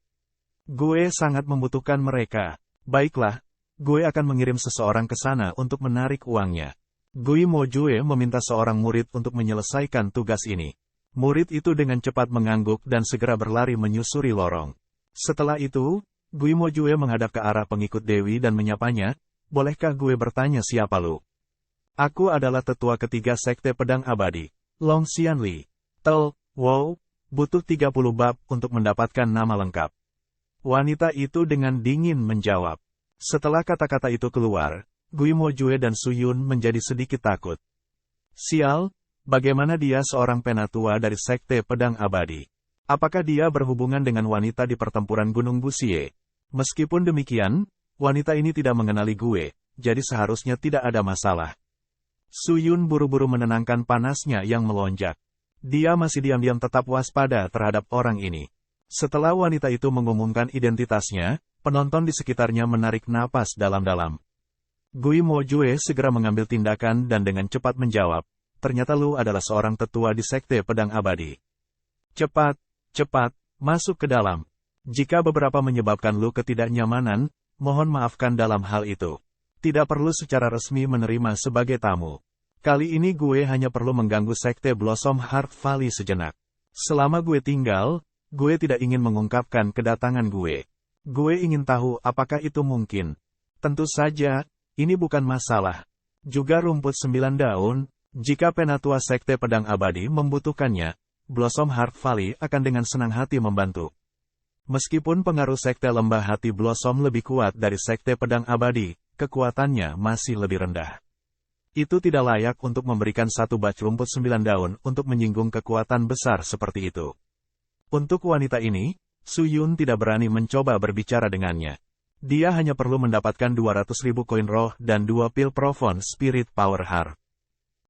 Gue sangat membutuhkan mereka. Baiklah, gue akan mengirim seseorang ke sana untuk menarik uangnya. Gui Mojue meminta seorang murid untuk menyelesaikan tugas ini. Murid itu dengan cepat mengangguk dan segera berlari menyusuri lorong. Setelah itu, Gui Mojue menghadap ke arah pengikut Dewi dan menyapanya, bolehkah gue bertanya siapa lu? Aku adalah tetua ketiga Sekte Pedang Abadi, Long Xianli. Wow, butuh 30 bab untuk mendapatkan nama lengkap. Wanita itu dengan dingin menjawab. Setelah kata-kata itu keluar, Gui Mojue dan Suyun menjadi sedikit takut. Sial, bagaimana dia seorang penatua dari Sekte Pedang Abadi? Apakah dia berhubungan dengan wanita di pertempuran Gunung Busie? Meskipun demikian, wanita ini tidak mengenali gue, jadi seharusnya tidak ada masalah. Suyun buru-buru menenangkan panasnya yang melonjak. Dia masih diam-diam tetap waspada terhadap orang ini. Setelah wanita itu mengumumkan identitasnya, penonton di sekitarnya menarik napas dalam-dalam. Gui Mojue segera mengambil tindakan dan dengan cepat menjawab, ternyata lu adalah seorang tetua di Sekte Pedang Abadi. Cepat, masuk ke dalam. Jika beberapa menyebabkan lu ketidaknyamanan, mohon maafkan dalam hal itu. Tidak perlu secara resmi menerima sebagai tamu. Kali ini gue hanya perlu mengganggu Sekte Blossom Heart Valley sejenak. Selama gue tinggal, gue tidak ingin mengungkapkan kedatangan gue. Gue ingin tahu apakah itu mungkin. Tentu saja, ini bukan masalah. Juga rumput 9 daun, jika penatua Sekte Pedang Abadi membutuhkannya, Blossom Heart Valley akan dengan senang hati membantu. Meskipun pengaruh Sekte Lembah Hati Blossom lebih kuat dari Sekte Pedang Abadi, kekuatannya masih lebih rendah. Itu tidak layak untuk memberikan satu batch rumput 9 daun untuk menyinggung kekuatan besar seperti itu. Untuk wanita ini, Suyun tidak berani mencoba berbicara dengannya. Dia hanya perlu mendapatkan 200.000 koin roh dan 2 pil Provon Spirit Power Heart.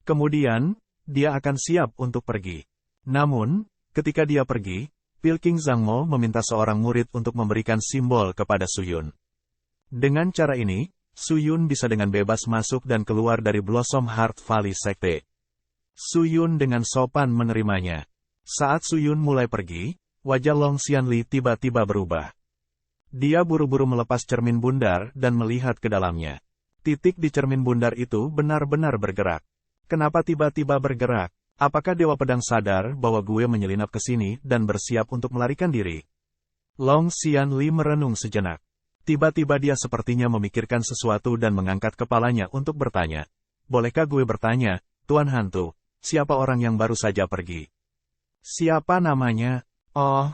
Kemudian, dia akan siap untuk pergi. Namun, ketika dia pergi, Pilking Zhangmo meminta seorang murid untuk memberikan simbol kepada Suyun. Dengan cara ini, Suyun bisa dengan bebas masuk dan keluar dari Blossom Heart Valley Sekte. Suyun dengan sopan menerimanya. Saat Suyun mulai pergi, wajah Long Xianli tiba-tiba berubah. Dia buru-buru melepas cermin bundar dan melihat ke dalamnya. Titik di cermin bundar itu benar-benar bergerak. Kenapa tiba-tiba bergerak? Apakah Dewa Pedang sadar bahwa gue menyelinap ke sini dan bersiap untuk melarikan diri? Long Xianli merenung sejenak. Tiba-tiba dia sepertinya memikirkan sesuatu dan mengangkat kepalanya untuk bertanya. Bolehkah gue bertanya, Tuan Hantu, siapa orang yang baru saja pergi? Siapa namanya? Oh,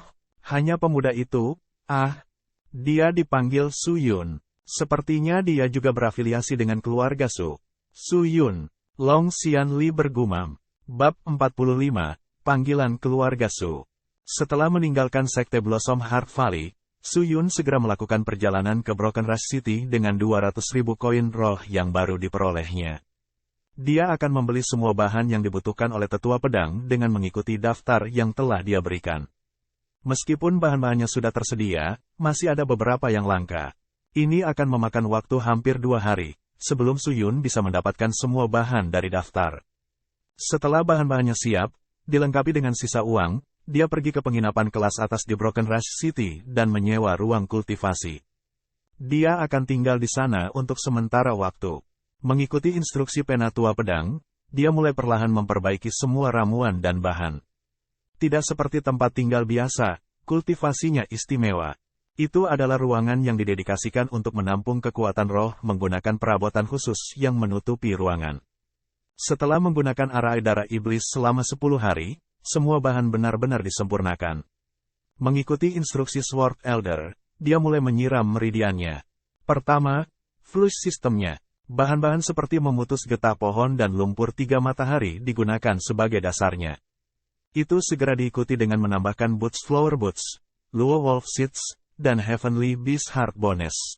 hanya pemuda itu. Dia dipanggil Suyun. Sepertinya dia juga berafiliasi dengan keluarga Su. Suyun. Long Xianli bergumam. Bab 45, Panggilan Keluarga Su. Setelah meninggalkan Sekte Blossom Heart Valley, Suyun segera melakukan perjalanan ke Broken Rush City dengan 200.000 koin roh yang baru diperolehnya. Dia akan membeli semua bahan yang dibutuhkan oleh tetua pedang dengan mengikuti daftar yang telah dia berikan. Meskipun bahan-bahannya sudah tersedia, masih ada beberapa yang langka. Ini akan memakan waktu hampir 2 hari, sebelum Suyun bisa mendapatkan semua bahan dari daftar. Setelah bahan-bahannya siap, dilengkapi dengan sisa uang, dia pergi ke penginapan kelas atas di Broken Rush City dan menyewa ruang kultivasi. Dia akan tinggal di sana untuk sementara waktu. Mengikuti instruksi Penatua Pedang, dia mulai perlahan memperbaiki semua ramuan dan bahan. Tidak seperti tempat tinggal biasa, kultivasinya istimewa. Itu adalah ruangan yang didedikasikan untuk menampung kekuatan roh menggunakan perabotan khusus yang menutupi ruangan. Setelah menggunakan arai darah iblis selama 10 hari, semua bahan benar-benar disempurnakan. Mengikuti instruksi Sword Elder, dia mulai menyiram meridiannya. Pertama, flush sistemnya. Bahan-bahan seperti memutus getah pohon dan lumpur 3 matahari digunakan sebagai dasarnya. Itu segera diikuti dengan menambahkan Boots Flower Boots, Luo Wolf Seeds, dan Heavenly Beast Heart Bonus.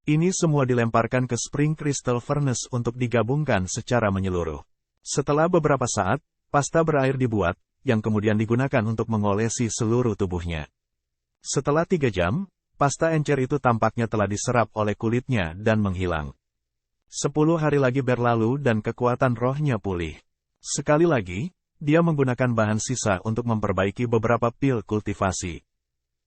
Ini semua dilemparkan ke Spring Crystal Furnace untuk digabungkan secara menyeluruh. Setelah beberapa saat, pasta berair dibuat, yang kemudian digunakan untuk mengolesi seluruh tubuhnya. Setelah 3 jam, pasta encer itu tampaknya telah diserap oleh kulitnya dan menghilang. 10 hari lagi berlalu dan kekuatan rohnya pulih. Sekali lagi, dia menggunakan bahan sisa untuk memperbaiki beberapa pil kultivasi.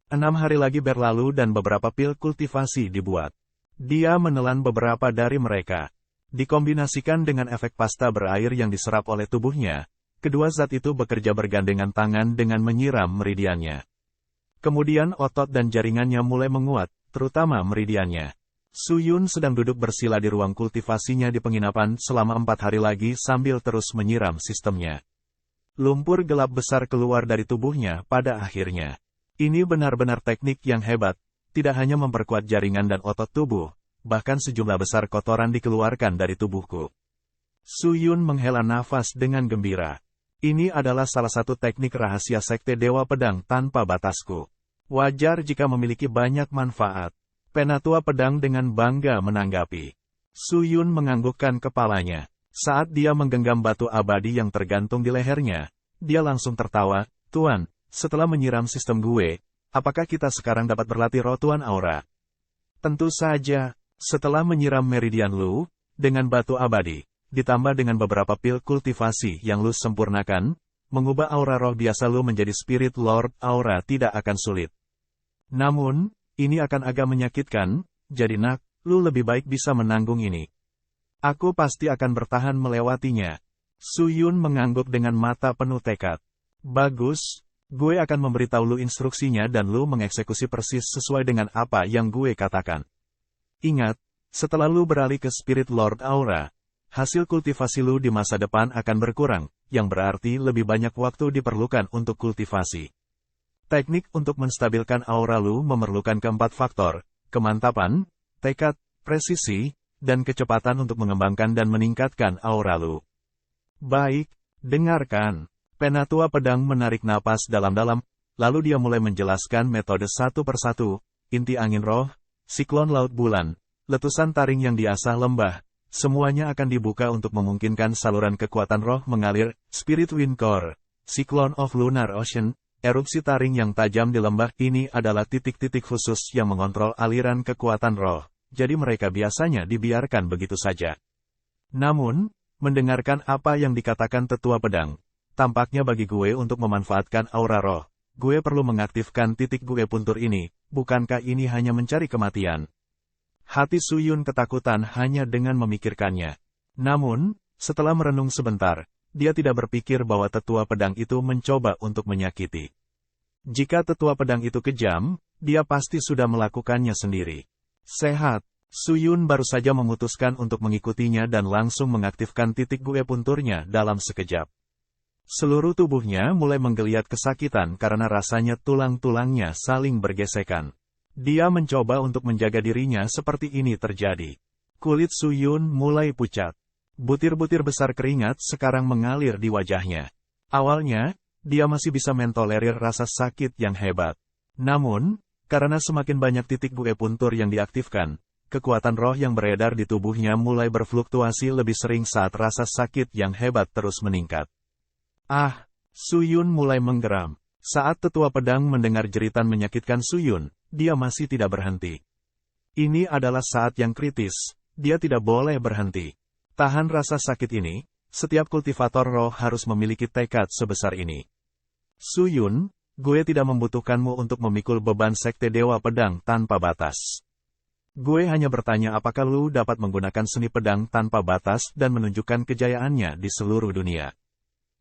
6 hari lagi berlalu dan beberapa pil kultivasi dibuat. Dia menelan beberapa dari mereka. Dikombinasikan dengan efek pasta berair yang diserap oleh tubuhnya, kedua zat itu bekerja bergandengan tangan dengan menyiram meridiannya. Kemudian otot dan jaringannya mulai menguat, terutama meridiannya. Su Yun sedang duduk bersila di ruang kultivasinya di penginapan selama 4 hari lagi sambil terus menyiram sistemnya. Lumpur gelap besar keluar dari tubuhnya pada akhirnya. Ini benar-benar teknik yang hebat, tidak hanya memperkuat jaringan dan otot tubuh, bahkan sejumlah besar kotoran dikeluarkan dari tubuhku. Su Yun menghela nafas dengan gembira. Ini adalah salah satu teknik rahasia Sekte Dewa Pedang tanpa batasku. Wajar jika memiliki banyak manfaat. Penatua Pedang dengan bangga menanggapi. Su Yun menganggukkan kepalanya. Saat dia menggenggam batu abadi yang tergantung di lehernya, dia langsung tertawa. Tuan, setelah menyiram sistem gue, apakah kita sekarang dapat berlatih roh Tuan Aura? Tentu saja, setelah menyiram meridian Lu, dengan batu abadi, ditambah dengan beberapa pil kultivasi yang Lu sempurnakan, mengubah aura roh biasa Lu menjadi Spirit Lord Aura tidak akan sulit. Namun, ini akan agak menyakitkan, jadi nak, Lu lebih baik bisa menanggung ini. Aku pasti akan bertahan melewatinya. Su Yun mengangguk dengan mata penuh tekad. Bagus, gue akan memberitahu Lu instruksinya dan Lu mengeksekusi persis sesuai dengan apa yang gue katakan. Ingat, setelah Lu beralih ke Spirit Lord Aura, hasil kultivasi Lu di masa depan akan berkurang, yang berarti lebih banyak waktu diperlukan untuk kultivasi. Teknik untuk menstabilkan aura Lu memerlukan keempat faktor, kemantapan, tekad, presisi, dan kecepatan untuk mengembangkan dan meningkatkan aura Lu. Baik, dengarkan. Penatua Pedang menarik napas dalam-dalam, lalu dia mulai menjelaskan metode satu persatu, inti angin roh, siklon laut bulan, letusan taring yang diasah lembah, semuanya akan dibuka untuk memungkinkan saluran kekuatan roh mengalir, Spirit Wind Core, Cyclone of Lunar Ocean, erupsi taring yang tajam di lembah ini adalah titik-titik khusus yang mengontrol aliran kekuatan roh, jadi mereka biasanya dibiarkan begitu saja. Namun, mendengarkan apa yang dikatakan Tetua Pedang, tampaknya bagi gue untuk memanfaatkan aura roh, gue perlu mengaktifkan titik gue puntur ini, bukankah ini hanya mencari kematian? Hati Su Yun ketakutan hanya dengan memikirkannya. Namun, setelah merenung sebentar, dia tidak berpikir bahwa Tetua Pedang itu mencoba untuk menyakiti. Jika Tetua Pedang itu kejam, dia pasti sudah melakukannya sendiri. Sehat, Su Yun baru saja memutuskan untuk mengikutinya dan langsung mengaktifkan titik gue punturnya dalam sekejap. Seluruh tubuhnya mulai menggeliat kesakitan karena rasanya tulang-tulangnya saling bergesekan. Dia mencoba untuk menjaga dirinya seperti ini terjadi. Kulit Su Yun mulai pucat. Butir-butir besar keringat sekarang mengalir di wajahnya. Awalnya, dia masih bisa mentolerir rasa sakit yang hebat. Namun, karena semakin banyak titik gue puntur yang diaktifkan, kekuatan roh yang beredar di tubuhnya mulai berfluktuasi lebih sering saat rasa sakit yang hebat terus meningkat. Ah, Su Yun mulai menggeram. Saat Tetua Pedang mendengar jeritan menyakitkan Su Yun, dia masih tidak berhenti. Ini adalah saat yang kritis, dia tidak boleh berhenti. Tahan rasa sakit ini, setiap kultivator roh harus memiliki tekad sebesar ini. Su Yun, gue tidak membutuhkanmu untuk memikul beban Sekte Dewa Pedang tanpa batas. Gue hanya bertanya apakah Lu dapat menggunakan seni pedang tanpa batas dan menunjukkan kejayaannya di seluruh dunia.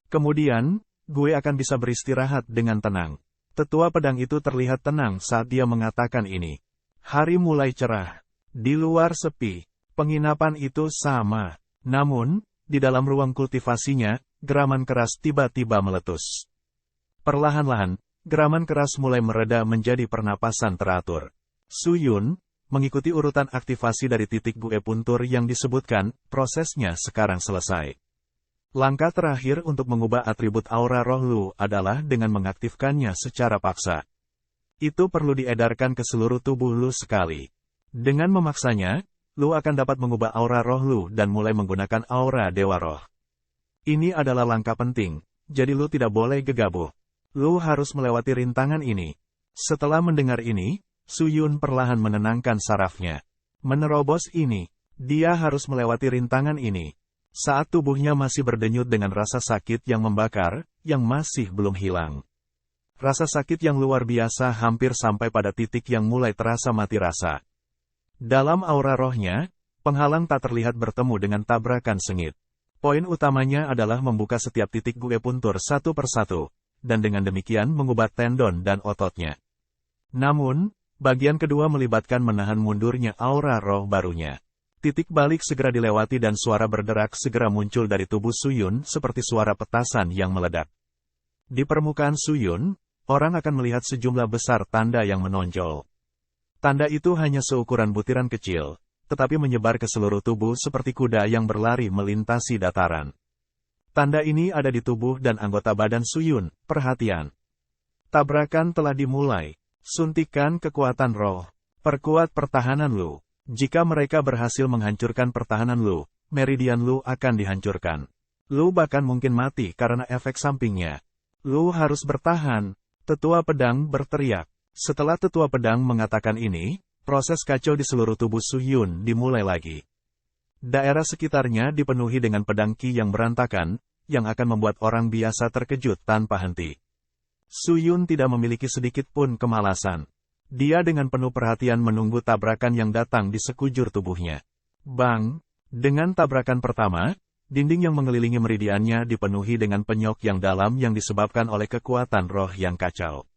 Kemudian, gue akan bisa beristirahat dengan tenang. Tetua pedang itu terlihat tenang saat dia mengatakan ini. Hari mulai cerah. Di luar sepi. Penginapan itu sama. Namun, di dalam ruang kultivasinya, geraman keras tiba-tiba meletus. Perlahan-lahan, geraman keras mulai mereda menjadi pernapasan teratur. Su Yun, mengikuti urutan aktivasi dari titik Gue Puntur yang disebutkan, prosesnya sekarang selesai. Langkah terakhir untuk mengubah atribut aura roh Lu adalah dengan mengaktifkannya secara paksa. Itu perlu diedarkan ke seluruh tubuh Lu sekali. Dengan memaksanya, Lu akan dapat mengubah aura roh Lu dan mulai menggunakan aura Dewa Roh. Ini adalah langkah penting, jadi Lu tidak boleh gegabah. Lu harus melewati rintangan ini. Setelah mendengar ini, Su Yun perlahan menenangkan sarafnya. Menerobos ini, dia harus melewati rintangan ini. Saat tubuhnya masih berdenyut dengan rasa sakit yang membakar, yang masih belum hilang. Rasa sakit yang luar biasa hampir sampai pada titik yang mulai terasa mati rasa. Dalam aura rohnya, penghalang tak terlihat bertemu dengan tabrakan sengit. Poin utamanya adalah membuka setiap titik Gue Puntur satu persatu, dan dengan demikian mengubah tendon dan ototnya. Namun, bagian kedua melibatkan menahan mundurnya aura roh barunya. Titik balik segera dilewati dan suara berderak segera muncul dari tubuh Su Yun seperti suara petasan yang meledak. Di permukaan Su Yun, orang akan melihat sejumlah besar tanda yang menonjol. Tanda itu hanya seukuran butiran kecil, tetapi menyebar ke seluruh tubuh seperti kuda yang berlari melintasi dataran. Tanda ini ada di tubuh dan anggota badan Su Yun. Perhatian. Tabrakan telah dimulai. Suntikan kekuatan roh. Perkuat pertahanan Lu. Jika mereka berhasil menghancurkan pertahanan Lu, meridian Lu akan dihancurkan. Lu bahkan mungkin mati karena efek sampingnya. Lu harus bertahan. Tetua pedang berteriak. Setelah tetua pedang mengatakan ini, proses kacau di seluruh tubuh Su Yun dimulai lagi. Daerah sekitarnya dipenuhi dengan pedang ki yang berantakan, yang akan membuat orang biasa terkejut tanpa henti. Su Yun tidak memiliki sedikit pun kemalasan. Dia dengan penuh perhatian menunggu tabrakan yang datang di sekujur tubuhnya. Bang! Dengan tabrakan pertama, dinding yang mengelilingi meridiannya dipenuhi dengan penyok yang dalam yang disebabkan oleh kekuatan roh yang kacau.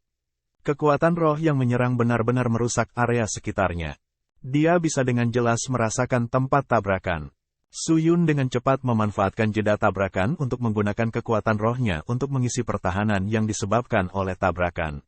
Kekuatan roh yang menyerang benar-benar merusak area sekitarnya. Dia bisa dengan jelas merasakan tempat tabrakan. Su Yun dengan cepat memanfaatkan jeda tabrakan untuk menggunakan kekuatan rohnya untuk mengisi pertahanan yang disebabkan oleh tabrakan.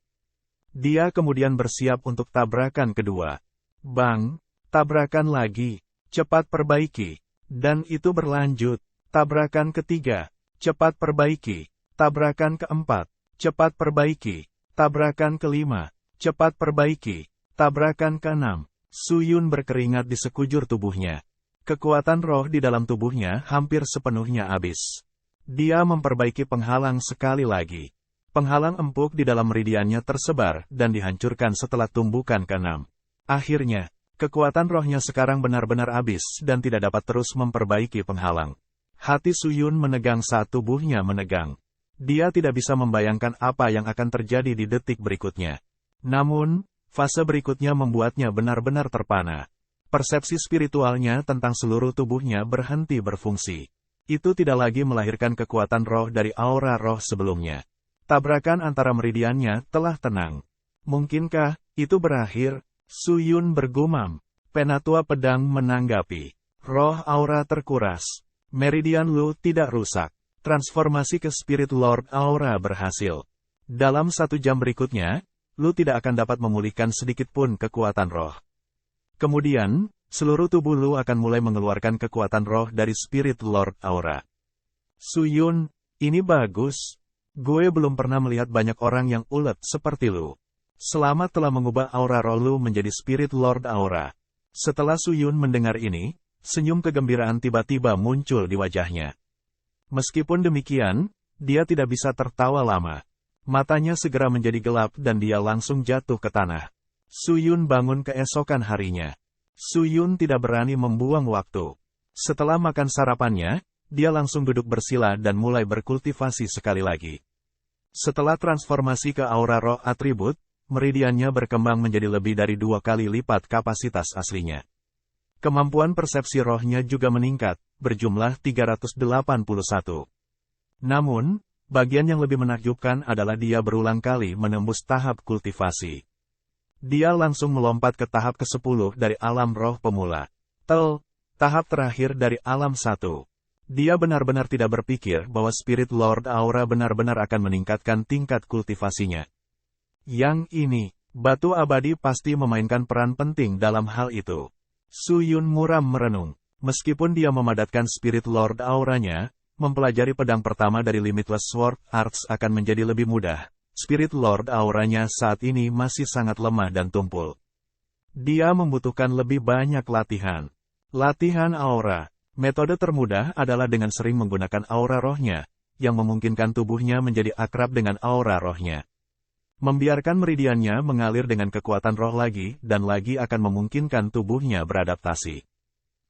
Dia kemudian bersiap untuk tabrakan kedua. Bang! Tabrakan lagi. Cepat perbaiki. Dan itu berlanjut. Tabrakan ketiga. Cepat perbaiki. Tabrakan keempat. Cepat perbaiki. Tabrakan kelima. Cepat perbaiki. Tabrakan keenam. Su Yun berkeringat di sekujur tubuhnya. Kekuatan roh di dalam tubuhnya hampir sepenuhnya habis. Dia memperbaiki penghalang sekali lagi. Penghalang empuk di dalam meridiannya tersebar dan dihancurkan setelah tumbukan keenam. Akhirnya, kekuatan rohnya sekarang benar-benar habis dan tidak dapat terus memperbaiki penghalang. Hati Su Yun menegang saat tubuhnya menegang. Dia tidak bisa membayangkan apa yang akan terjadi di detik berikutnya. Namun, fase berikutnya membuatnya benar-benar terpana. Persepsi spiritualnya tentang seluruh tubuhnya berhenti berfungsi. Itu tidak lagi melahirkan kekuatan roh dari aura roh sebelumnya. Tabrakan antara meridiannya telah tenang. Mungkinkah itu berakhir? Su Yun bergumam. Penatua pedang menanggapi. Roh aura terkuras. Meridian Lu tidak rusak. Transformasi ke Spirit Lord Aura berhasil. Dalam 1 jam berikutnya, Lu tidak akan dapat memulihkan sedikit pun kekuatan roh. Kemudian, seluruh tubuh Lu akan mulai mengeluarkan kekuatan roh dari Spirit Lord Aura. Su Yun, ini bagus. Gue belum pernah melihat banyak orang yang ulet seperti Lu. Selamat telah mengubah aura roh Lu menjadi Spirit Lord Aura. Setelah Su Yun mendengar ini, senyum kegembiraan tiba-tiba muncul di wajahnya. Meskipun demikian, dia tidak bisa tertawa lama. Matanya segera menjadi gelap dan dia langsung jatuh ke tanah. Su Yun bangun keesokan harinya. Su Yun tidak berani membuang waktu. Setelah makan sarapannya, dia langsung duduk bersila dan mulai berkultivasi sekali lagi. Setelah transformasi ke aura roh atribut, meridiannya berkembang menjadi lebih dari 2 kali lipat kapasitas aslinya. Kemampuan persepsi rohnya juga meningkat, berjumlah 381. Namun, bagian yang lebih menakjubkan adalah dia berulang kali menembus tahap kultivasi. Dia langsung melompat ke tahap ke-10 dari alam roh pemula. Tahap terakhir dari alam 1. Dia benar-benar tidak berpikir bahwa Spirit Lord Aura benar-benar akan meningkatkan tingkat kultivasinya. Yang ini, batu abadi pasti memainkan peran penting dalam hal itu. Su Yun muram merenung. Meskipun dia memadatkan Spirit Lord Auranya, mempelajari pedang pertama dari Limitless Sword Arts akan menjadi lebih mudah. Spirit Lord Auranya saat ini masih sangat lemah dan tumpul. Dia membutuhkan lebih banyak latihan. Latihan aura. Metode termudah adalah dengan sering menggunakan aura rohnya, yang memungkinkan tubuhnya menjadi akrab dengan aura rohnya. Membiarkan meridiannya mengalir dengan kekuatan roh lagi dan lagi akan memungkinkan tubuhnya beradaptasi.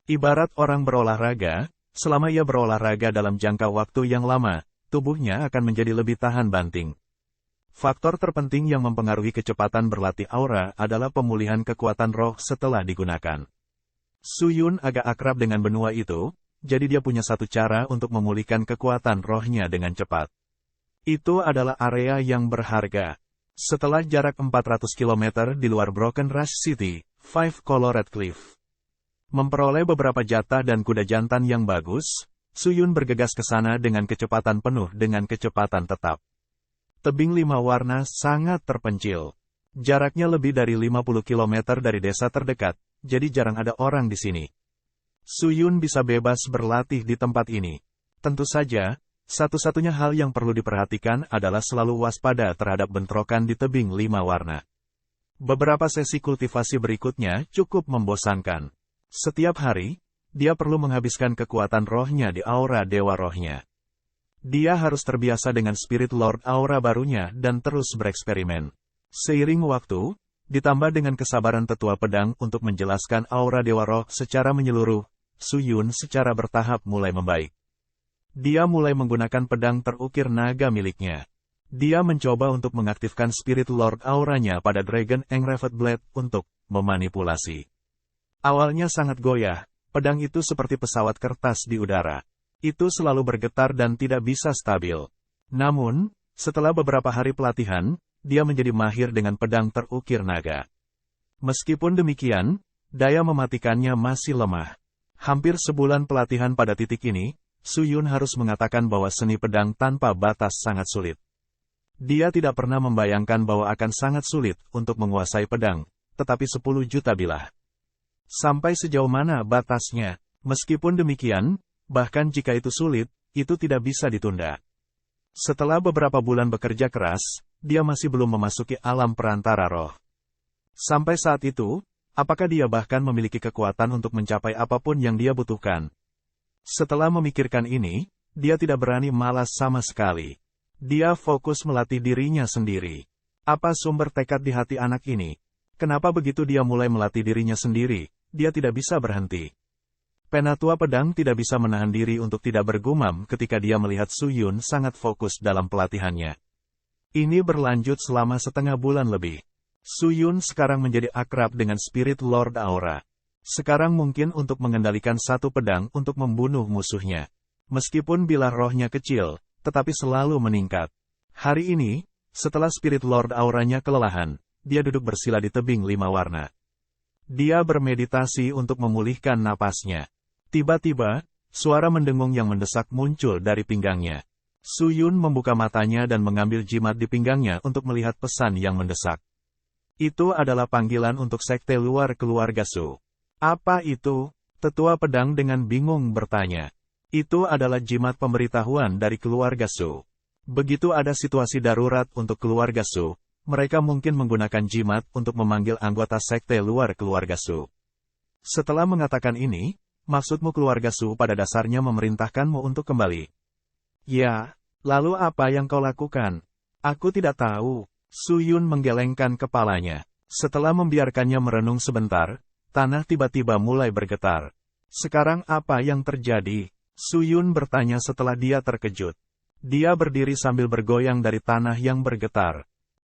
Ibarat orang berolahraga, selama ia berolahraga dalam jangka waktu yang lama, tubuhnya akan menjadi lebih tahan banting. Faktor terpenting yang mempengaruhi kecepatan berlatih aura adalah pemulihan kekuatan roh setelah digunakan. Su Yun agak akrab dengan benua itu, jadi dia punya satu cara untuk memulihkan kekuatan rohnya dengan cepat. Itu adalah area yang berharga. Setelah jarak 400 km di luar Broken Rush City, Five Colored Cliff memperoleh beberapa jatah dan kuda jantan yang bagus, Su Yun bergegas ke sana dengan kecepatan penuh dengan kecepatan tetap. Tebing 5 warna sangat terpencil. Jaraknya lebih dari 50 km dari desa terdekat, jadi jarang ada orang di sini. Su Yun bisa bebas berlatih di tempat ini. Tentu saja, satu-satunya hal yang perlu diperhatikan adalah selalu waspada terhadap bentrokan di tebing 5 warna. Beberapa sesi kultivasi berikutnya cukup membosankan. Setiap hari, dia perlu menghabiskan kekuatan rohnya di aura dewa rohnya. Dia harus terbiasa dengan Spirit Lord Aura barunya dan terus bereksperimen. Seiring waktu, ditambah dengan kesabaran tetua pedang untuk menjelaskan aura dewa roh secara menyeluruh, Su Yun secara bertahap mulai membaik. Dia mulai menggunakan pedang terukir naga miliknya. Dia mencoba untuk mengaktifkan Spirit Lord Auranya pada Dragon Engraven Blade untuk memanipulasi. Awalnya sangat goyah, pedang itu seperti pesawat kertas di udara. Itu selalu bergetar dan tidak bisa stabil. Namun, setelah beberapa hari pelatihan, dia menjadi mahir dengan pedang terukir naga. Meskipun demikian, daya mematikannya masih lemah. Hampir sebulan pelatihan pada titik ini, Su Yun harus mengatakan bahwa seni pedang tanpa batas sangat sulit. Dia tidak pernah membayangkan bahwa akan sangat sulit untuk menguasai pedang, tetapi 10 juta bilah. Sampai sejauh mana batasnya? Meskipun demikian, bahkan jika itu sulit, itu tidak bisa ditunda. Setelah beberapa bulan bekerja keras, dia masih belum memasuki alam perantara roh. Sampai saat itu, apakah dia bahkan memiliki kekuatan untuk mencapai apapun yang dia butuhkan? Setelah memikirkan ini, dia tidak berani malas sama sekali. Dia fokus melatih dirinya sendiri. Apa sumber tekad di hati anak ini? Kenapa begitu dia mulai melatih dirinya sendiri, dia tidak bisa berhenti. Penatua pedang tidak bisa menahan diri untuk tidak bergumam ketika dia melihat Su Yun sangat fokus dalam pelatihannya. Ini berlanjut selama setengah bulan lebih. Su Yun sekarang menjadi akrab dengan Spirit Lord Aura. Sekarang mungkin untuk mengendalikan satu pedang untuk membunuh musuhnya. Meskipun bilah rohnya kecil, tetapi selalu meningkat. Hari ini, setelah Spirit Lord Auranya kelelahan, dia duduk bersila di tebing 5 warna. Dia bermeditasi untuk memulihkan napasnya. Tiba-tiba, suara mendengung yang mendesak muncul dari pinggangnya. Su Yun membuka matanya dan mengambil jimat di pinggangnya untuk melihat pesan yang mendesak. Itu adalah panggilan untuk sekte luar keluarga Su. Apa itu? Tetua pedang dengan bingung bertanya. Itu adalah jimat pemberitahuan dari keluarga Su. Begitu ada situasi darurat untuk keluarga Su, mereka mungkin menggunakan jimat untuk memanggil anggota sekte luar keluarga Su. Setelah mengatakan ini, maksudmu keluarga Su pada dasarnya memerintahkanmu untuk kembali. Ya, lalu apa yang kau lakukan? Aku tidak tahu. Su Yun menggelengkan kepalanya. Setelah membiarkannya merenung sebentar, tanah tiba-tiba mulai bergetar. Sekarang apa yang terjadi? Su Yun bertanya setelah dia terkejut. Dia berdiri sambil bergoyang dari tanah yang bergetar.